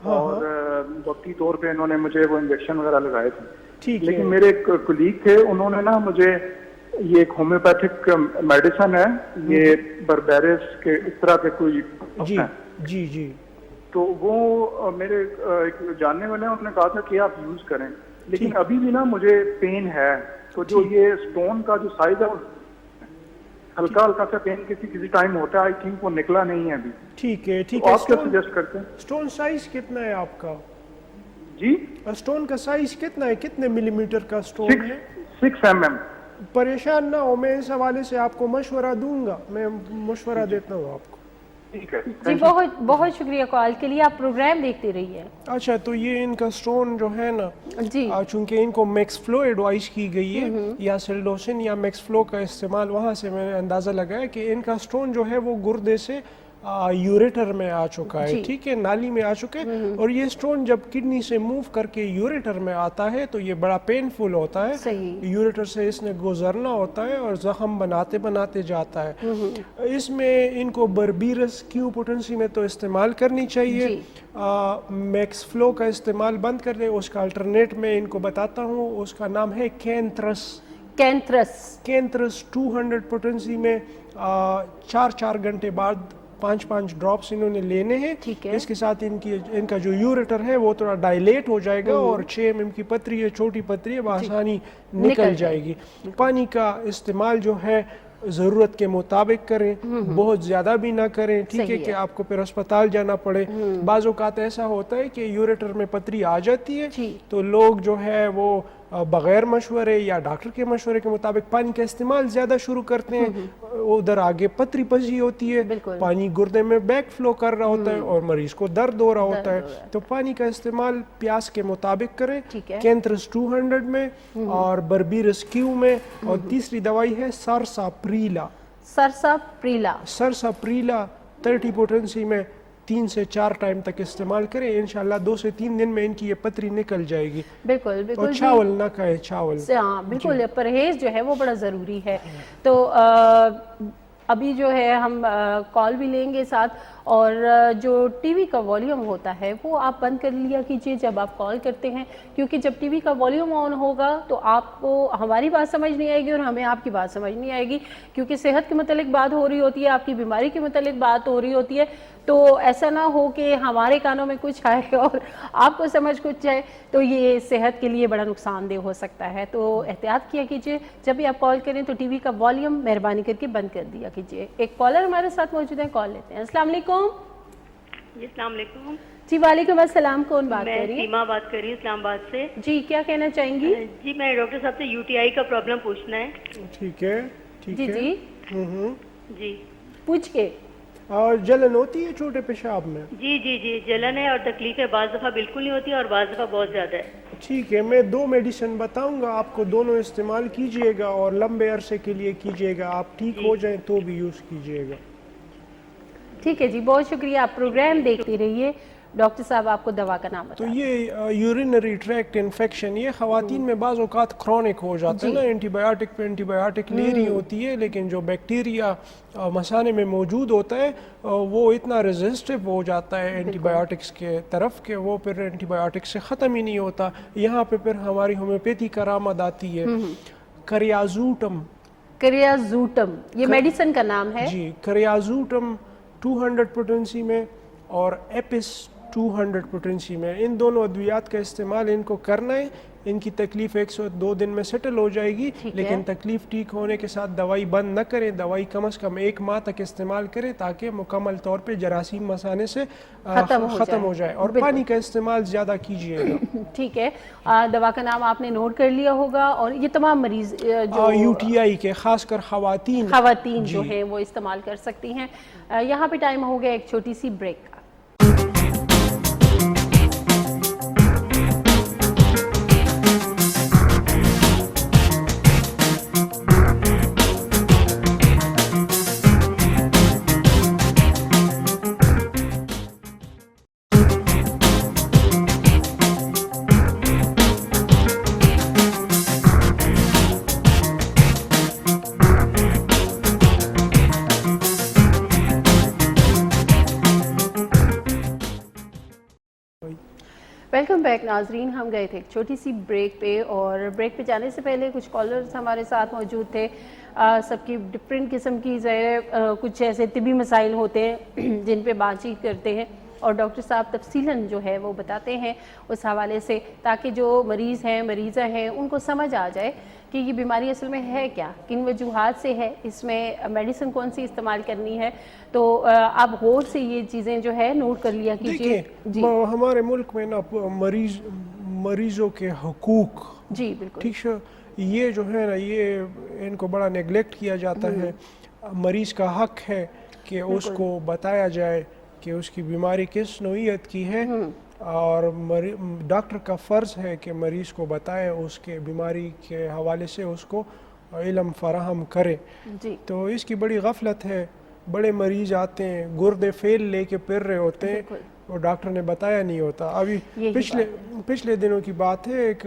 और वक्ती तौर पे इन्होंने मुझे वो इंजेक्शन वगैरह लगाए थे। ठीक है। लेकिन मेरे एक कुलीग थे, उन्होंने ना मुझे ये एक होम्योपैथिक मेडिसिन है, ये बर्बेरिस के इस तरह के कोई जी है। जी जी। तो वो मेरे एक जानने वाले हैं, उन्होंने कहा था कि आप यूज करें, लेकिन अभी भी ना मुझे पेन है। तो जो ये स्टोन का जो साइज है हल्का हल्का सा पेन किसी टाइम होता है, आई थिंक वो निकला नहीं है अभी। ठीक है ठीक तो है। आप क्या सजेस्ट करते हैं? स्टोन साइज कितना है आपका? जी स्टोन का साइज कितना है? कितने मिलीमीटर का स्टोन है? 6 mm। परेशान ना हो, मैं इस हवाले से आपको मशवरा दूंगा, मैं मशवरा देता हूँ आपको। ठीक है जी बहुत बहुत शुक्रिया कॉल के लिए, आप प्रोग्राम देखते रहिए। अच्छा तो ये इनका स्टोन जो है ना, जी चूंकि इनको मैक्स फ्लो एडवाइस की गई है या सेल्डोसिन या मैक्स फ्लो का इस्तेमाल, वहाँ से मैंने अंदाज़ा लगाया कि इनका स्टोन जो है वो गुर्दे से यूरेटर में आ चुका है। ठीक है, नाली में आ चुके हैं। और ये स्टोन जब किडनी से मूव करके यूरेटर में आता है तो ये बड़ा पेनफुल होता है। सही। यूरेटर से इसने गुजरना होता है और जख्म बनाते बनाते जाता है। इसमें इनको बर्बीरस क्यू पोटेंसी में तो इस्तेमाल करनी चाहिए। मैक्स फ्लो का इस्तेमाल बंद कर दे। उसका अल्टरनेट में इनको बताता हूँ, उसका नाम है कैंथ्रस। कैंथ्रस 200 पोटेंसी में 4 घंटे बाद 5 ड्रॉप्स इन्होंने लेने हैं। ठीक है। इसके साथ इनका जो यूरेटर है वो थोड़ा डायलेट हो जाएगा और 6 mm की पथरी है, छोटी पथरी है, आसानी निकल जाएगी। पानी का इस्तेमाल जो है ज़रूरत के मुताबिक करें, बहुत ज़्यादा भी ना करें। ठीक है कि आपको फिर अस्पताल जाना पड़े। बाज़ औक़ात ऐसा होता है कि यूरेटर में पथरी आ जाती है तो लोग जो है वो बग़ैर मशवरे या डॉक्टर के मशवरे के मुताबिक पानी का इस्तेमाल ज़्यादा शुरू करते हैं। उधर आगे पथरी पसी होती है, पानी गुर्दे में बैक फ्लो कर रहा होता है और मरीज को दर्द हो रहा होता है। तो पानी का इस्तेमाल प्यास के मुताबिक करें। कैंथ्रस 200 में और बर्बीरस क्यू में। और तीसरी दवाई है सरसाप्रीला। सरसाप्रीला 30 पोटेंसी में 3 से 4 टाइम तक इस्तेमाल करें। इंशाल्लाह 2 से 3 दिन में इनकी ये पथरी निकल जाएगी। बिल्कुल बिल्कुल। और चावल ना खाए, चावल। हाँ बिल्कुल, परहेज जो है वो बड़ा ज़रूरी है। तो अभी जो है हम कॉल भी लेंगे साथ, और जो टीवी का वॉल्यूम होता है वो आप बंद कर लिया कीजिए जब आप कॉल करते हैं, क्योंकि जब टीवी का वॉल्यूम ऑन होगा तो आपको हमारी बात समझ नहीं आएगी और हमें आपकी बात समझ नहीं आएगी, क्योंकि सेहत के मतलब बात हो रही होती है, आपकी बीमारी के मतलब बात हो रही होती है। तो ऐसा ना हो कि हमारे कानों में कुछ आए और आपको समझ कुछ जाए, तो ये सेहत के लिए बड़ा नुकसानदेह हो सकता है। तो एहतियात किया कीजिए, जब भी आप कॉल करें तो टीवी का वॉल्यूम मेहरबानी करके बंद कर दिया कीजिए। एक कॉलर हमारे साथ मौजूद है, कॉल लेते हैं। अस्सलाम वालेकुम। जी अस्सलाम वालेकुम। जी वालेकुम अस्सलाम, कौन बात कर रही है? मैं सीमा बात कर रही हूँ इस्लामाबाद से। जी क्या कहना चाहेंगी? जी मैं डॉक्टर साहब से यूटीआई का प्रॉब्लम पूछना है। ठीक है ठीक है। जी जी पूछिए। और जलन होती है छोटे पेशाब में? जी जलन है और तकलीफ है, बाज़ दफ़ा बिल्कुल नहीं होती और बाज़ दफ़ा बहुत ज़्यादा है। ठीक है, मैं 2 मेडिसिन बताऊंगा आपको, दोनों इस्तेमाल कीजिएगा और लंबे अरसे के लिए कीजिएगा। आप ठीक हो जाएं तो भी यूज़ कीजिएगा। ठीक है जी, बहुत शुक्रिया। आप प्रोग्राम देखते रहिए। डॉक्टर साहब आपको दवा का नाम तो बताएं। ये यूरिनरी ट्रैक्ट इन्फेक्शन, ये ख़वातीन में बाज़ औक़ात क्रॉनिक हो जाता है ना। एंटीबायोटिक पे एंटीबायोटिक ले रही होती है, लेकिन जो बैक्टीरिया मसाने में मौजूद होता है वो इतना रेजिस्टिव हो जाता है एंटीबायोटिक्स के तरफ कि वो फिर एंटीबायोटिक से ख़त्म ही नहीं होता। यहाँ पे फिर हमारी होम्योपैथी करामद आती है। करियाजूटम کریازوٹم، یہ میڈیسن کا نام ہے؟ جی، کریازوٹم 200 پوٹنسی میں اور ایپس 200 پوٹنسی میں، ان دونوں ادویات کا استعمال ان کو کرنا ہے. ان کی تکلیف 102 دن میں سیٹل ہو جائے گی، لیکن تکلیف ٹھیک ہونے کے ساتھ دوائی بند نہ کریں. دوائی کم از کم 1 ماہ تک استعمال کریں تاکہ مکمل طور پہ جراثیم مثانے سے ختم ہو جائے. اور پانی کا استعمال زیادہ کیجیے گا. ٹھیک ہے. دوا کا نام آپ نے نوٹ کر لیا ہوگا، اور یہ تمام مریض جو یو ٹی آئی کے، خاص کر خواتین جو ہیں وہ استعمال کر سکتی ہیں. یہاں پہ ٹائم ہو گیا ایک چھوٹی سی بریک کا. ویلکم بیک ناظرین. ہم گئے تھے ایک چھوٹی سی بریک پہ، اور بریک پہ جانے سے پہلے کچھ کالرز ہمارے ساتھ موجود تھے. سب کی ڈفرینٹ قسم کی کچھ ایسے طبی مسائل ہوتے ہیں جن پہ بات چیت کرتے ہیں، اور ڈاکٹر صاحب تفصیلاً جو ہے وہ بتاتے ہیں اس حوالے سے، تاکہ جو مریض ہیں، مریضہ ہیں، ان کو سمجھ آ جائے کہ یہ بیماری اصل میں ہے کیا، کن وجوہات سے ہے، اس میں میڈیسن کون سی استعمال کرنی ہے. تو آپ غور سے یہ چیزیں جو ہے نوٹ کر لیا کیجیے. ہمارے ملک میں نا مریضوں کے حقوق، جی بالکل ٹھیک ہے، یہ جو ہے نا یہ ان کو بڑا نیگلیکٹ کیا جاتا ہے. مریض کا حق ہے کہ اس کو بتایا جائے کہ اس کی بیماری کس نوعیت کی ہے، اور ڈاکٹر کا فرض ہے کہ مریض کو بتائے، اس کے بیماری کے حوالے سے اس کو علم فراہم کرے. تو اس کی بڑی غفلت ہے. بڑے مریض آتے ہیں گردے فیل لے کے پھر رہے ہوتے ہیں اور ڈاکٹر نے بتایا نہیں ہوتا. ابھی پچھلے دنوں کی بات ہے، ایک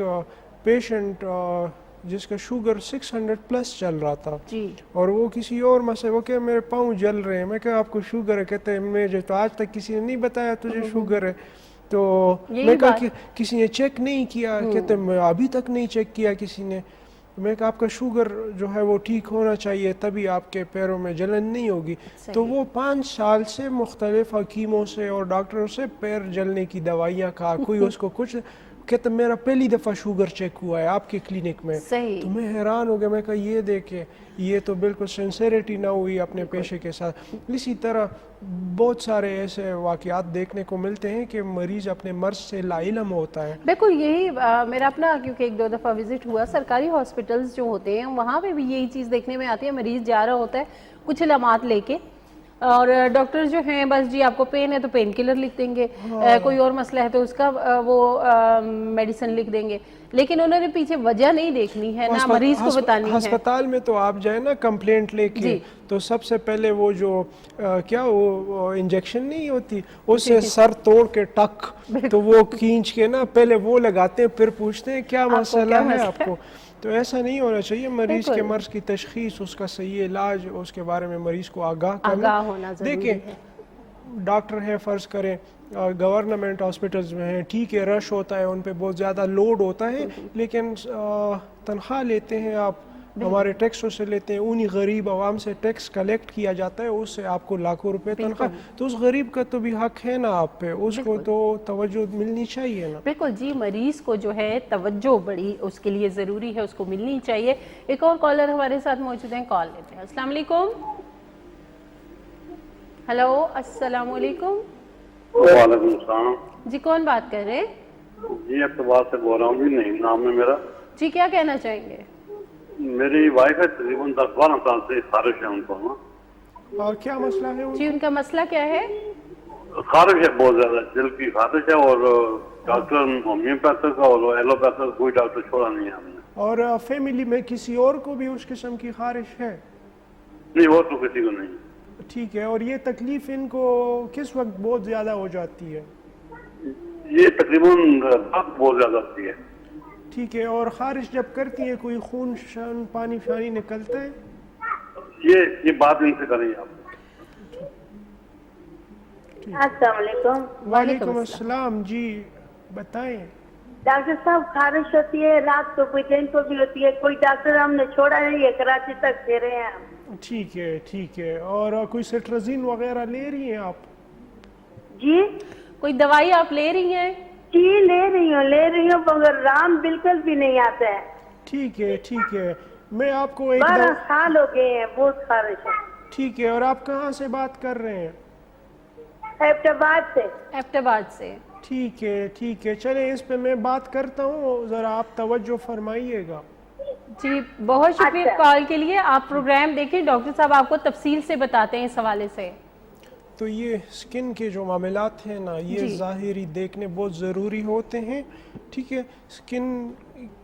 پیشنٹ جس کا شوگر 600 پلس چل رہا تھا، اور وہ کسی اور مسئلے، وہ کہ میرے پاؤں جل رہے ہیں. میں کہا آپ کو شوگر ہے؟ کہتے ہیں مجھے تو آج تک کسی نے نہیں بتایا تجھے شوگر ہے. تو میں کہا کہ کسی نے چیک نہیں کیا؟ کہتے ہیں ابھی تک نہیں چیک کیا کسی نے. میں کہا آپ کا شوگر جو ہے وہ ٹھیک ہونا چاہیے، تبھی آپ کے پیروں میں جلن نہیں ہوگی. تو وہ 5 سال سے مختلف حکیموں سے اور ڈاکٹروں سے پیر جلنے کی دوائیاں کھا، کوئی اس کو کچھ. کہتا میرا پہلی دفعہ شوگر چیک ہوا ہے آپ کے کلینک میں. تو میں حیران ہو گیا. میں کہا یہ دیکھیں، یہ تو بالکل سنسیریٹی نہ ہوئی اپنے پیشے کے ساتھ. اسی طرح بہت سارے ایسے واقعات دیکھنے کو ملتے ہیں کہ مریض اپنے مرض سے لا علم ہوتا ہے. بالکل یہی میرا اپنا، کیونکہ 1-2 دفعہ وزٹ ہوا سرکاری ہاسپٹلز جو ہوتے ہیں، وہاں پہ بھی یہی چیز دیکھنے میں آتی ہے. مریض جا رہا ہوتا ہے کچھ علامات لے کے، اور ڈاکٹر جو ہیں بس جی آپ کو پین ہے تو پین کلر لکھ دیں گے، کوئی اور مسئلہ ہے تو اس کا وہ میڈیسن لکھ دیں گے، لیکن انہوں نے پیچھے وجہ نہیں دیکھنی ہے، نہ مریض کو بتانی ہے. ہسپتال میں تو آپ جائیں نا کمپلینٹ لے کے، تو سب سے پہلے وہ جو کیا وہ انجیکشن نہیں ہوتی، اس سے سر توڑ کے ٹک، تو وہ کھینچ کے نا پہلے وہ لگاتے ہیں، پھر پوچھتے ہیں کیا مسئلہ ہے آپ کو. تو ایسا نہیں ہونا چاہیے. مریض کے مرض کی تشخیص، اس کا صحیح علاج، اس کے بارے میں مریض کو آگاہ ہونا ضروری ہے. دیکھیں ڈاکٹر ہیں، فرض کریں گورنمنٹ ہاسپٹلز میں ہیں، ٹھیک ہے رش ہوتا ہے، ان پہ بہت زیادہ لوڈ ہوتا ہے، لیکن تنخواہ لیتے ہیں آپ، ہمارے ٹیکسوں سے لیتے ہیں، انہی غریب عوام سے ٹیکس کلیکٹ کیا جاتا ہے، اس سے آپ کو لاکھوں روپے تنخواہ. تو اس غریب کا تو بھی حق ہے نا آپ پہ، اس کو تو توجہ ملنی چاہیے نا. بالکل جی، مریض کو جو ہے توجہ بڑی اس کے لیے ضروری ہے، اس کو ملنی چاہیے. ایک اور کالر ہمارے ساتھ موجود ہیں، کال لیتے ہیں. السلام علیکم. ہیلو السلام علیکم. وعلیکم السلام. جی کون بات کر رہے ہیں؟ جی اقتباس سے بول رہا ہوں. جی نہیں نام ہے میرا. جی کیا کہنا چاہیں گے؟ میری وائف ہے، تقریباً 10-12 سال سے خارش ہے ان کو نا. اور کیا مسئلہ ہے جی ان کا مسئلہ کیا ہے؟ خارش ہے بہت زیادہ، دل کی خارش ہے، اور ڈاکٹر ہومیوپیتھک اور ایلوپیتھک کوئی ڈاکٹر چھوڑا نہیں ہے ہم نے. اور فیملی میں کسی اور کو بھی اس قسم کی خارش ہے؟ نہیں وہ تو کسی کو نہیں. ٹھیک ہے. اور یہ تکلیف ان کو کس وقت بہت زیادہ ہو جاتی ہے؟ یہ تقریباً بہت زیادہ ہوتی ہے. ٹھیک ہے. اور خارش جب کرتی ہے کوئی خون شان پانی شانی نکلتا ہے؟ یہ بات ان سے کریں آپ. السلام علیکم. وعلیکم السلام. جی بتائیں. डॉक्टर साहब खारिश होती है, रात को कोई दिन को भी होती है, कोई डॉक्टर हमने छोड़ा नहीं है, कराची तक दे रहे हैं हम। ठीक है, ठीक है। और कोई सिट्राजिन वगैरह ले रही हैं आप? जी कोई दवाई आप ले रही हैं? जी ले रही हूँ मगर राम बिल्कुल भी नहीं आता है। ठीक है, ठीक है। मैं आपको एक 12 साल हो गए हैं, बहुत खारिश है। ठीक है। और आप कहाँ से बात कर रहे हैं? एबटाबाद से। एबटाबाद से। ठीक है, ठीक है। चले इस पे मैं बात करता हूँ, ज़रा आप तवज्जो फरमाइएगा। जी बहुत शुक्रिया अच्छा। कॉल के लिए। आप प्रोग्राम देखिए, डॉक्टर साहब आपको तफसील से बताते हैं इस हवाले से। तो ये स्किन के जो मामलात हैं ना, ये जी। ज़ाहिरी देखने बहुत ज़रूरी होते हैं। ठीक है, स्किन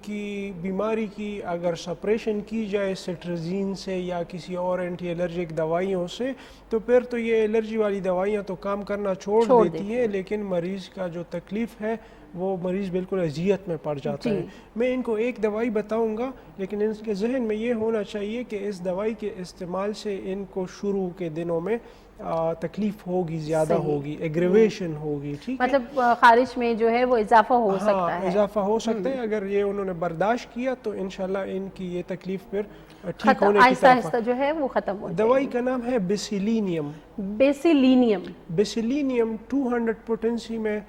की बीमारी की अगर सप्रेशन की जाए सिट्राजिन से या किसी और एंटी एलर्जिक दवाइयों से, तो फिर तो ये एलर्जी वाली दवाइयाँ तो काम करना छोड़ देती हैं, लेकिन मरीज़ का जो तकलीफ़ है वो मरीज़ बिल्कुल अजियत में पड़ जाता है। मैं इनको एक दवाई बताऊंगा, लेकिन इनके जहन में ये होना चाहिए कि इस दवाई के इस्तेमाल से इनको शुरू के दिनों में तकलीफ होगी, ज़्यादा होगी, एग्रेवेशन होगी। ठीक है, मतलब खारिश में जो है वो इजाफा हो सकता है। इजाफा हो सकता है। अगर ये उन्होंने बर्दाश्त किया तो इंशाल्लाह इनकी ये तकलीफ फिर ठीक खत्म, होने की आहिस्ता तरफ। आहिस्ता जो है वो खत्म हो जाएगी। दवाई का नाम है बेसिलिनियम। बेसिलिनियम। बेसिलिनियम 200 पोटेंसी में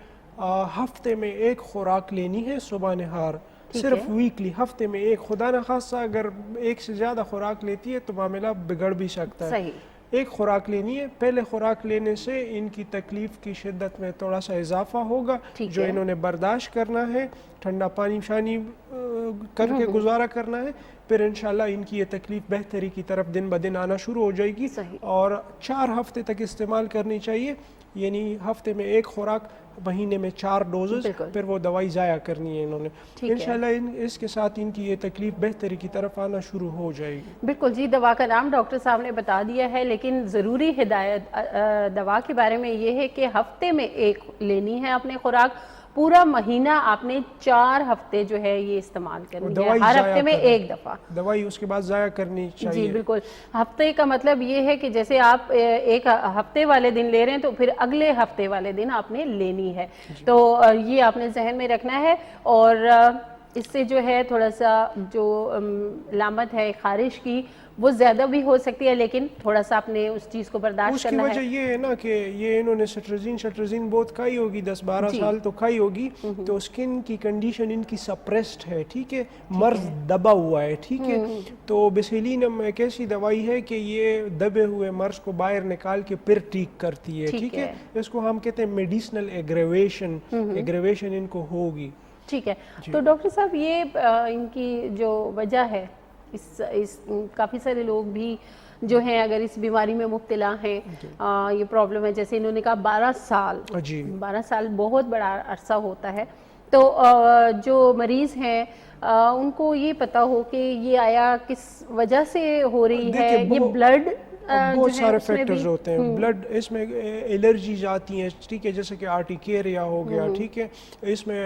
हफ्ते में एक खुराक लेनी है, सुबह नहार, सिर्फ वीकली, हफ्ते में एक। खुदा न खासा अगर एक से ज़्यादा खुराक लेती है तो मामला बिगड़ भी सकता है। सही। एक खुराक लेनी है। पहले खुराक लेने से इनकी तकलीफ की शिद्दत में थोड़ा सा इजाफा होगा, जो इन्होंने बर्दाश्त करना है, ठंडा पानी शानी करके गुजारा करना है, फिर इंशाल्लाह इनकी ये तकलीफ बेहतरी की तरफ दिन ब दिन आना शुरू हो जाएगी। और 4 हफ्ते तक इस्तेमाल करनी चाहिए, यानी हफ्ते में एक खुराक, महीने में 4 डोजेस, फिर वो दवाई ज़ाया करनी है इन्होंने। इंशाल्लाह इसके साथ इनकी ये तकलीफ बेहतरी की तरफ आना शुरू हो जाएगी। बिल्कुल जी, दवा का नाम डॉक्टर साहब ने बता दिया है, लेकिन ज़रूरी हिदायत दवा के बारे में ये है कि हफ्ते में एक लेनी है आपने खुराक, पूरा महीना आपने 4 हफ्ते जो है ये इस्तेमाल करनी है, हर हफ्ते में एक दफ़ा दवाई उसके बाद ज़ाया करनी चाहिए। जी बिल्कुल। हफ्ते का मतलब ये है कि जैसे आप एक हफ्ते वाले दिन ले रहे हैं तो फिर अगले हफ्ते वाले दिन आपने लेनी है, तो ये आपने जहन में रखना है। और इससे जो है थोड़ा सा जो लामत है खारिश की वो ज़्यादा भी हो सकती है, लेकिन थोड़ा सा आपने उस चीज़ को बर्दाश्त करना है। उसकी वजह ये है ना कि ये इन्होंने सिट्राजिन बहुत खाई होगी, 10-12 साल तो खाई होगी, तो स्किन की कंडीशन इनकी सप्रेस्ड है। ठीक है, मर्ज दबा हुआ है। ठीक है, तो बेसिलिनम एक ऐसी दवाई है कि ये दबे हुए मर्ज को बाहर निकाल के फिर ठीक करती है। ठीक है, इसको हम कहते हैं मेडिसिनल एग्रेवेशन इनको होगी। ठीक है, तो डॉक्टर साहब ये इनकी जो वजह है, इस काफ़ी सारे लोग भी जो हैं अगर इस बीमारी में मुब्तला हैं, ये प्रॉब्लम है, जैसे इन्होंने कहा 12 साल, 12 साल बहुत बड़ा अरसा होता है, तो जो मरीज़ हैं उनको ये पता हो कि ये आया किस वजह से हो रही है, ये ब्लड बहुत सारे फैक्टर्स होते हैं। ब्लड, इसमें एलर्जीज आती हैं, ठीक है, जैसे कि आर्टिकेरिया हो गया, ठीक है, इसमें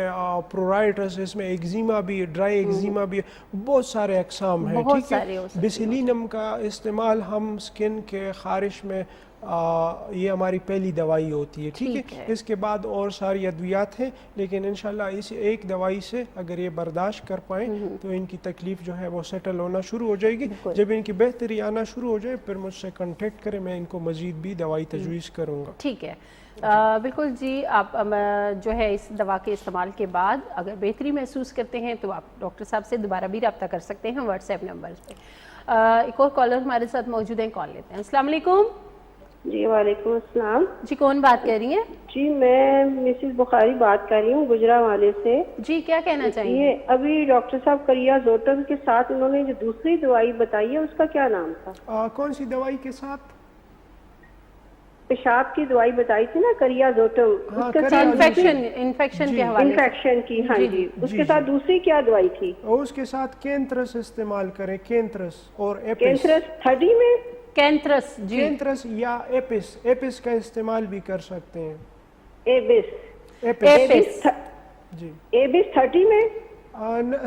प्रोराइटस, इसमें एक्जिमा भी, ड्राई एक्जिमा भी, बहुत सारे अक़साम हैं। ठीक है, बेसिलिनम का इस्तेमाल हम स्किन के खारिश में ये हमारी पहली दवाई होती है। ठीक है, इसके बाद और सारी अद्वियात हैं, लेकिन इंशाल्लाह इस एक दवाई से अगर ये बर्दाश्त कर पाएँ तो इनकी तकलीफ जो है वो सेटल होना शुरू हो जाएगी। जब इनकी बेहतरी आना शुरू हो जाए फिर मुझसे कांटेक्ट करें, मैं इनको मजीद भी दवाई तजवीज़ करूँगा। ठीक है, बिल्कुल जी। आप जो है इस दवा के इस्तेमाल के बाद अगर बेहतरी महसूस करते हैं तो आप डॉक्टर साहब से दोबारा भी रब्ता कर सकते हैं व्हाट्सएप नंबर पे। एक और कॉलर हमारे साथ मौजूद हैं, कॉल लेते हैं। अस्सलाम वालेकुम। जी वालेकुम अस्सलाम। जी कौन बात कर रही हैं? जी मैं मिसेस बुखारी बात कर रही हूँ गुजरावाले से। जी क्या कहना चाहिए? अभी डॉक्टर साहब करियाजोटम के साथ उन्होंने जो दूसरी दवाई बताई है उसका क्या नाम था? कौन सी दवाई के साथ? पेशाब की दवाई बताई थी ना, करियाजोटम, इन्फेक्शन के हवाले, इन्फेक्शन की। हाँ जी, उसके साथ दूसरी क्या दवाई थी? उसके साथ केंथ्रस इस्तेमाल करें, केंथ्रस और एपिस। केंथ्रस 30 में? केंथ्रस जी, केंथ्रस या एपिस का इस्तेमाल भी कर सकते हैं। एबिस जी, एबिस 30 में?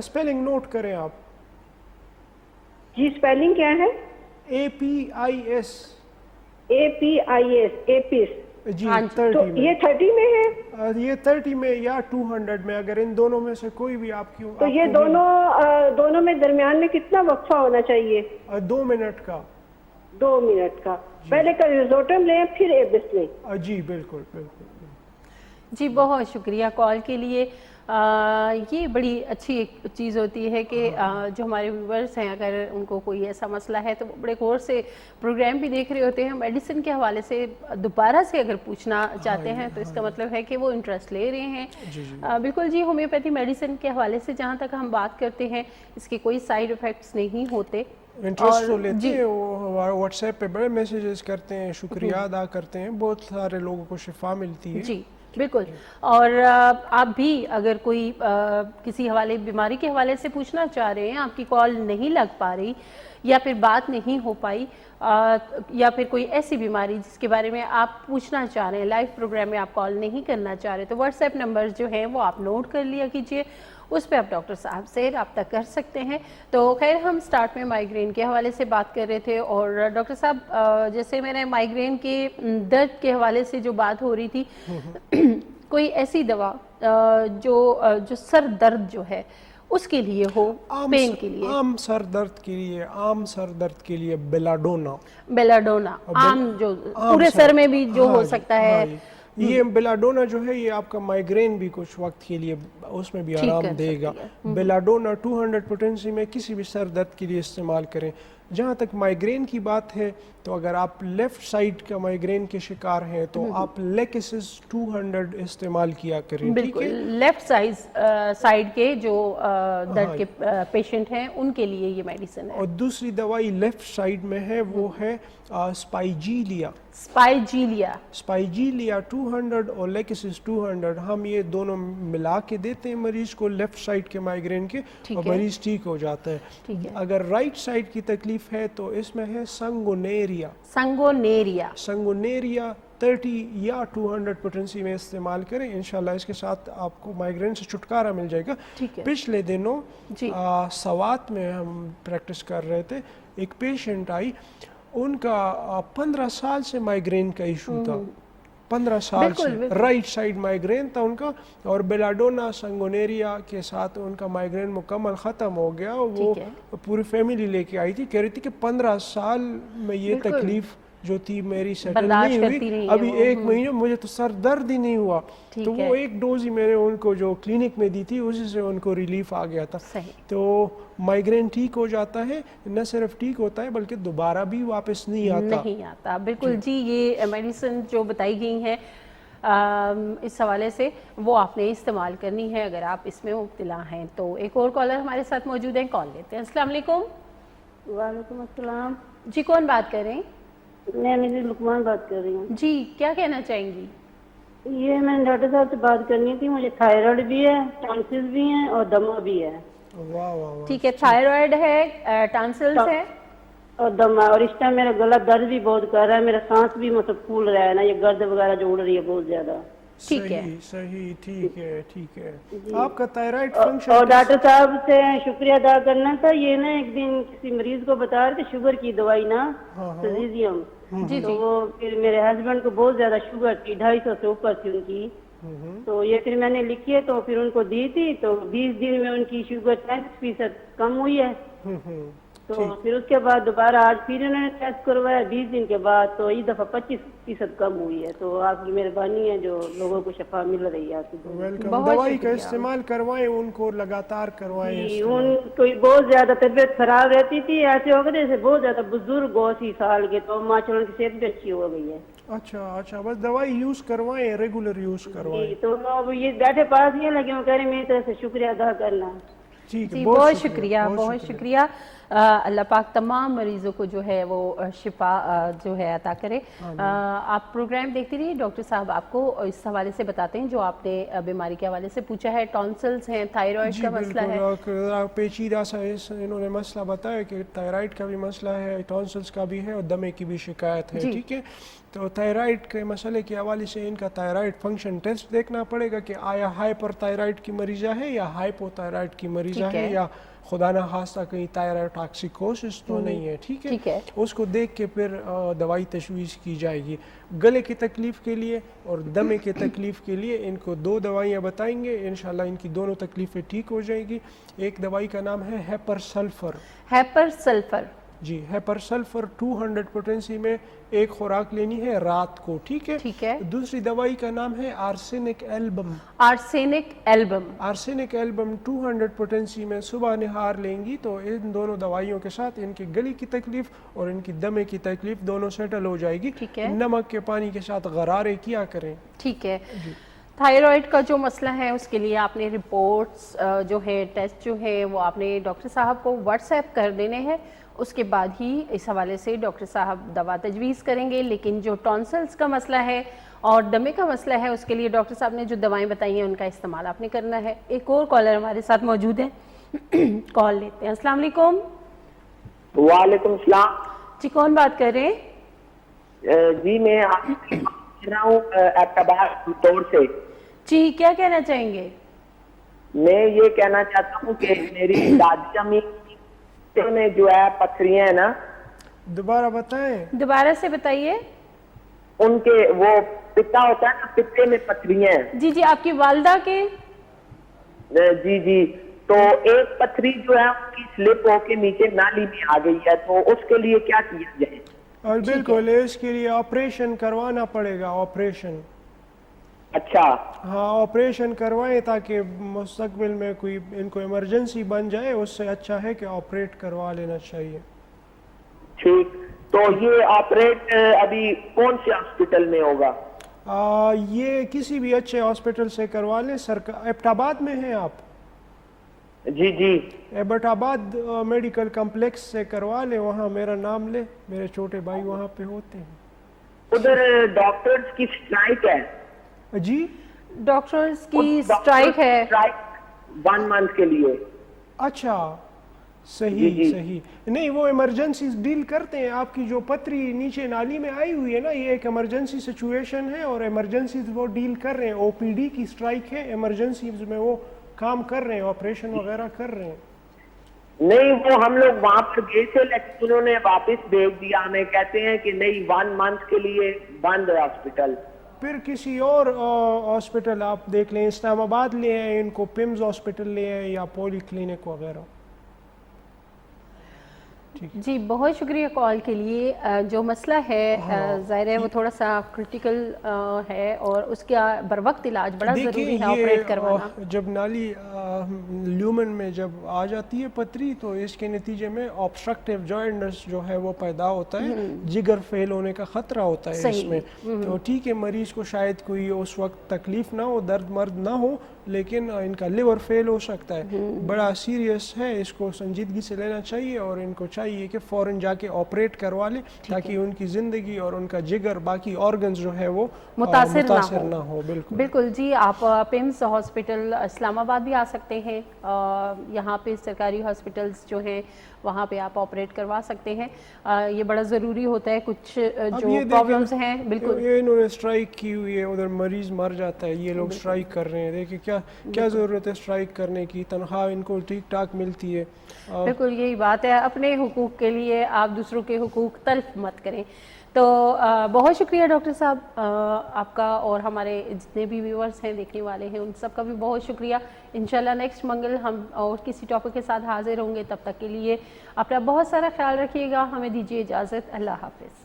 स्पेलिंग नोट करें आप जी। स्पेलिंग क्या है? APIS। APIS, Apis. جی ہاں 30 میں. یہ 30 میں ہے؟ یہ 30 میں یا 200 میں, اگر ان دونوں میں سے کوئی بھی آپ کی. تو یہ دونوں میں درمیان میں کتنا وقفہ ہونا چاہیے؟ 2 منٹ کا. 2 منٹ کا. پہلے کریزوٹم لیں پھر ایبس لیں. جی بالکل بالکل. جی بہت شکریہ کال کے لیے. یہ بڑی اچھی ایک چیز ہوتی ہے کہ جو ہمارے ویورز ہیں اگر ان کو کوئی ایسا مسئلہ ہے تو وہ بڑے غور سے پروگرام بھی دیکھ رہے ہوتے ہیں. میڈیسن کے حوالے سے دوبارہ سے اگر پوچھنا چاہتے ہیں تو اس کا مطلب ہے کہ وہ انٹرسٹ لے رہے ہیں. بالکل جی, ہومیوپیتھی میڈیسن کے حوالے سے جہاں تک ہم بات کرتے ہیں اس کے کوئی سائیڈ ایفیکٹس نہیں ہوتے. انٹرسٹ تو لیتے ہیں, واٹس ایپ پہ بڑے میسیجز کرتے ہیں, شکریہ ادا کرتے ہیں, بہت سارے لوگوں کو شفا ملتی ہے. جی بالکل. اور آپ بھی اگر کوئی کسی بیماری کے حوالے سے پوچھنا چاہ رہے ہیں, آپ کی کال نہیں لگ پا رہی یا پھر بات نہیں ہو پائی, یا پھر کوئی ایسی بیماری جس کے بارے میں آپ پوچھنا چاہ رہے ہیں, لائیو پروگرام میں آپ کال نہیں کرنا چاہ رہے, تو واٹس ایپ نمبر جو ہیں وہ آپ نوٹ کر لیا کیجئے, اس پہ آپ ڈاکٹر صاحب سے رابطہ کر سکتے ہیں. تو خیر ہم سٹارٹ میں مائیگرین کے حوالے سے بات کر رہے تھے, اور ڈاکٹر صاحب جیسے میں نے مائیگرین کے درد کے حوالے سے جو بات ہو رہی تھی, کوئی ایسی دوا جو سر درد جو ہے اس کے لیے ہو, پین کے لیے, عام سر درد کے لیے بیلاڈونا عام جو پورے سر میں بھی جو ہو سکتا ہے, یہ بیلاڈونا جو ہے یہ آپ کا مائیگرین بھی کچھ وقت کے لیے اس میں بھی آرام دے گا. بیلاڈونا 200 پوٹینسی میں کسی بھی سر درد کے لیے استعمال کریں. جہاں تک مائیگرین کی بات ہے تو اگر آپ لیفٹ سائیڈ کا مائیگرین کے شکار ہیں تو آپ لیکسس 200 استعمال کیا کریں. بالکل لیفٹ سائیڈ کے جو درد کے پیشنٹ ہیں ان کے لیے یہ میڈیسن ہے. اور دوسری دوائی لیفٹ سائیڈ میں ہے وہ ہے اسپائجیلیا 200 اور لیکسس 200. ہم یہ دونوں ملا کے دیتے ہیں مریض کو لیفٹ سائیڈ کے مائیگرین کے, اور مریض ٹھیک ہو جاتا ہے. اگر رائٹ سائیڈ کی تکلیف ہے تو اس میں ہے سنگونیریا 30 یا 200 پوٹینسی میں استعمال کریں. انشاءاللہ اس کے ساتھ آپ کو مائیگرین سے چھٹکارا مل جائے گا. پچھلے دنوں سوات میں ہم پریکٹس کر رہے تھے, ایک پیشنٹ آئی, ان کا 15 سال سے مائیگرین کا ایشو تھا, 15 سال سے رائٹ سائیڈ مائیگرین تھا ان کا, اور بیلاڈونا سنگونیریا کے ساتھ ان کا مائیگرین مکمل ختم ہو گیا. وہ پوری فیملی لے کے آئی تھی, کہہ رہی تھی کہ 15 سال میں یہ تکلیف جو تھی میری سیٹل نہیں ہوئی, ابھی 1 مہینے مجھے تو سر درد ہی نہیں ہوا. تو وہ ایک ڈوز ہی میں نے ان کو جو کلینک میں دی تھی اسی سے ان کو ریلیف آ گیا تھا. تو مائیگرین ٹھیک ہو جاتا ہے, نہ صرف ٹھیک ہوتا ہے بلکہ دوبارہ بھی واپس نہیں آتا. بالکل جی, یہ میڈیسن جو بتائی گئی ہیں اس حوالے سے وہ آپ نے استعمال کرنی ہے اگر آپ اس میں مبتلا ہیں. تو ایک اور کالر ہمارے ساتھ موجود ہیں, کال لیتے ہیں. السلام علیکم. وعلیکم السلام. جی کون بات کر رہے ہیں؟ میں لقمان بات کر رہی ہوں. جی کیا کہنا چاہیں گی؟ یہ میں نے ڈاکٹر صاحب سے بات کرنی تھی, مجھے تھائرائڈ بھی ہے, ٹانسل بھی ہیں اور دمہ بھی ہے. ٹھیک ہے, تھائرائڈ ہے, ٹانسلز ہے اور دمہ, اور اس ٹائم میرا گلا درد بھی بہت کر رہا ہے, میرا سانس بھی مطلب پھول رہا ہے نا, یہ گرد وغیرہ جو اڑ رہی ہے بہت زیادہ. صحیح ٹھیک ہے. آپ کا تھائرائڈ فنکشن, اور ڈاکٹر صاحب سے شکریہ ادا کرنا تھا. یہ نا ایک دن کسی مریض کو بتا رہے تھے شوگر کی دوائی نا سیزیم, تو وہ پھر میرے ہسبینڈ کو بہت زیادہ شوگر تھی, 250 سے اوپر تھی ان کی. تو یہ پھر میں نے لکھی ہے تو پھر ان کو دی تھی, تو 20 دن میں ان کی شوگر 35% کم ہوئی ہے. تو پھر اس کے بعد دوبارہ آج پھر انہوں نے ٹیسٹ کروایا 20 دن کے بعد, تو اس دفعہ 25% کم ہوئی ہے. تو آپ کی مہربانی ہے جو لوگوں کو شفا مل رہی ہے. دوائی کا استعمال کروائیں, ان کو لگاتار کروائیں. ان کو بہت زیادہ طبیعت خراب رہتی تھی, ایسے ہو گئے جیسے بہت زیادہ بزرگ ہو 80 سال کے, تو ماشاء اللہ کی صحت بھی اچھی ہو گئی ہے. اچھا, بس دوائی یوز کروائیں, ریگولر یوز کروائیں. تو اب یہ بیٹھے پاس نہیں لگے, وہ کہہ رہے میری طرف سے شکریہ ادا کرنا. جی بہت شکریہ. اللہ پاک تمام مریضوں کو جو ہے وہ شفا جو ہے عطا کرے. آپ پروگرام دیکھتے رہیے, ڈاکٹر صاحب آپ کو اس حوالے سے بتاتے ہیں جو آپ نے بیماری کے حوالے سے پوچھا ہے. ٹانسلز ہیں, تھائرائڈ کا مسئلہ ہے, پیچیدہ سا انہوں نے مسئلہ بتایا کہ تھائرائڈ کا بھی مسئلہ ہے, ٹانسلز کا بھی ہے, اور دمے کی بھی شکایت ہے. ٹھیک ہے, تو تھائرائڈ کے مسئلے کے حوالے سے ان کا تھائرائڈ فنکشن ٹیسٹ دیکھنا پڑے گا کہ آیا ہائپر تھائرائڈ کی مریضہ ہے یا ہائپو تھائرائڈ کی مریضہ ہے یا خدا نہ خواستہ کہیں تھائرائڈ ٹاکسیکوسس تو نہیں ہے. ٹھیک ہے, اس کو دیکھ کے پھر دوائی تجویز کی جائے گی. گلے کی تکلیف کے لیے اور دمے کی تکلیف کے لیے ان کو 2 دوائیاں بتائیں گے, انشاءاللہ ان کی دونوں تکلیفیں ٹھیک ہو جائیں گی. ایک دوائی کا نام ہے ہیپر سلفر. ہیپر سلفر, جی ہیپر سلفر 200 پوٹینسی میں ایک خوراک لینی ہے رات کو. ٹھیک ہے. دوسری دوائی کا نام ہے arsenic album. Arsenic album. Arsenic album 200 potency میں صبح نہار لیں گی تو ان دونوں دوائیوں کے ساتھ ان کی گلی کی تکلیف اور ان کی دمے کی تکلیف دونوں سیٹل ہو جائے گی. نمک کے پانی کے ساتھ غرارے کیا کریں. ٹھیک ہے. تھائرائڈ کا جو مسئلہ ہے اس کے لیے آپ نے رپورٹس جو ہے ٹیسٹ جو ہے وہ آپ نے ڈاکٹر صاحب کو واٹس ایپ کر دینے ہیں. اس کے بعد ہی اس حوالے سے ڈاکٹر صاحب دوا تجویز کریں گے. لیکن جو ٹونسلز کا مسئلہ ہے اور دمے کا مسئلہ ہے اس کے لیے ڈاکٹر صاحب نے جو دوائیں بتائی ہیں ان کا استعمال آپ نے کرنا ہے. ایک اور کالر ہمارے ساتھ موجود ہے, کال لیتے ہیں. السلام علیکم. وعلیکم السلام. جی کون بات کر رہے ہیں؟ جی میں آپ سے کر رہا ہوں ایبٹ توڑ سے. جی کیا کہنا چاہیں گے؟ میں یہ کہنا چاہتا ہوں کہ میری دادی امی میں جو ہے پتھریاں ہیں نا. دوبارہ بتائیں. دوبارہ سے بتائیے. ان کے وہ پتا ہوتا ہے نا, پتے میں پتھریاں ہیں. جی آپ کی والدہ کے. جی تو ایک پتھری جو ہے ان کی سلپ ہو کے نیچے نالی میں آ گئی ہے, تو اس کے لیے کیا کیا جائے؟ اور بالکل اس کے لیے آپریشن کروانا پڑے گا. آپریشن. اچھا. ہاں آپریشن کروائیں تاکہ مستقبل میں کوئی ان کو ایمرجنسی بن جائے. اس سے اچھا ہے کہ آپریٹ کروا لینا چاہیے. ٹھیک. تو یہ آپریٹ ابھی کون سے ہاسپٹل میں ہوگا؟ یہ کسی بھی اچھے ہاسپٹل سے کروا لیں. ایبٹ آباد میں ہیں آپ؟ جی ایبٹ آباد میڈیکل کمپلیکس سے کروا لیں. وہاں میرا نام لے, میرے چھوٹے بھائی وہاں پہ ہوتے ہیں. ادھر ڈاکٹرز کی اسٹرائک ہے. جی ڈاکٹرز کی اسٹرائک ہے 1 منتھ کے لیے. اچھا صحیح. نہیں وہ ایمرجنسیز ڈیل کرتے ہیں. آپ کی جو پتری نیچے نالی میں آئی ہوئی ہے نا, یہ ایک ایمرجنسی سچویشن ہے اور ایمرجنسیز وہ ڈیل کر رہے ہیں. او پی ڈی کی اسٹرائک ہے, ایمرجنسیز میں وہ کام کر رہے ہیں, آپریشن وغیرہ کر رہے ہیں. نہیں وہ ہم لوگ وہاں پر گئے تھے لیکن انہوں نے واپس بھیج دیا. ہمیں کہتے ہیں کہ نہیں 1 منتھ کے لیے بند ہے ہاسپٹل. پھر کسی اور ہاسپٹل آپ دیکھ لیں. اسلام آباد لے آئیں ان کو, پمز ہاسپٹل لے آئیں یا پولی کلینک وغیرہ. جی بہت شکریہ کال کے لیے. جو مسئلہ ہے ظاہر ہے وہ تھوڑا سا کرٹیکل ہے اور اس کا بر وقت علاج بڑا ضروری ہے آپریٹ کروانا. جب نالی لیومن میں جب آ جاتی ہے پتری تو اس کے نتیجے میں آبسٹرکٹیو جوائنٹس جو ہے وہ پیدا ہوتا ہے, جگر فیل ہونے کا خطرہ ہوتا ہے اس میں. تو ٹھیک ہے مریض کو شاید کوئی اس وقت تکلیف نہ ہو, درد مرد نہ ہو, لیکن ان کا لیور فیل ہو سکتا ہے. بڑا سیریس ہے, اس کو سنجیدگی سے لینا چاہیے اور ان کو چاہیے کہ فوراً جا کے آپریٹ کروا لیں تاکہ ان کی زندگی اور ان کا جگر باقی آرگنز جو ہے وہ متاثر نہ ہو. بالکل. جی آپ پمز ہاسپٹل اسلام آباد بھی آ سکتے ہیں. یہاں پہ سرکاری ہاسپٹلز جو ہیں وہاں پہ آپ آپریٹ کروا سکتے ہیں. یہ بڑا ضروری ہوتا ہے. کچھ جو پرابلمز ہیں بالکل یہ انہوں نے اسٹرائک کی ہوئی ہے, ادھر مریض مر جاتا ہے, یہ لوگ اسٹرائک کر رہے ہیں. دیکھیں کیا ضرورت ہے اسٹرائک کرنے کی, تنخواہ ان کو ٹھیک ٹھاک ملتی ہے. بالکل یہی بات ہے. اپنے حقوق کے لیے آپ دوسروں کے حقوق تلف مت کریں. تو بہت شکریہ ڈاکٹر صاحب آپ کا, اور ہمارے جتنے بھی ویورز ہیں دیکھنے والے ہیں ان سب کا بھی بہت شکریہ. انشاءاللہ نیکسٹ منگل ہم اور کسی ٹاپک کے ساتھ حاضر ہوں گے. تب تک کے لیے اپنا بہت سارا خیال رکھیے گا. ہمیں دیجیے اجازت. اللہ حافظ.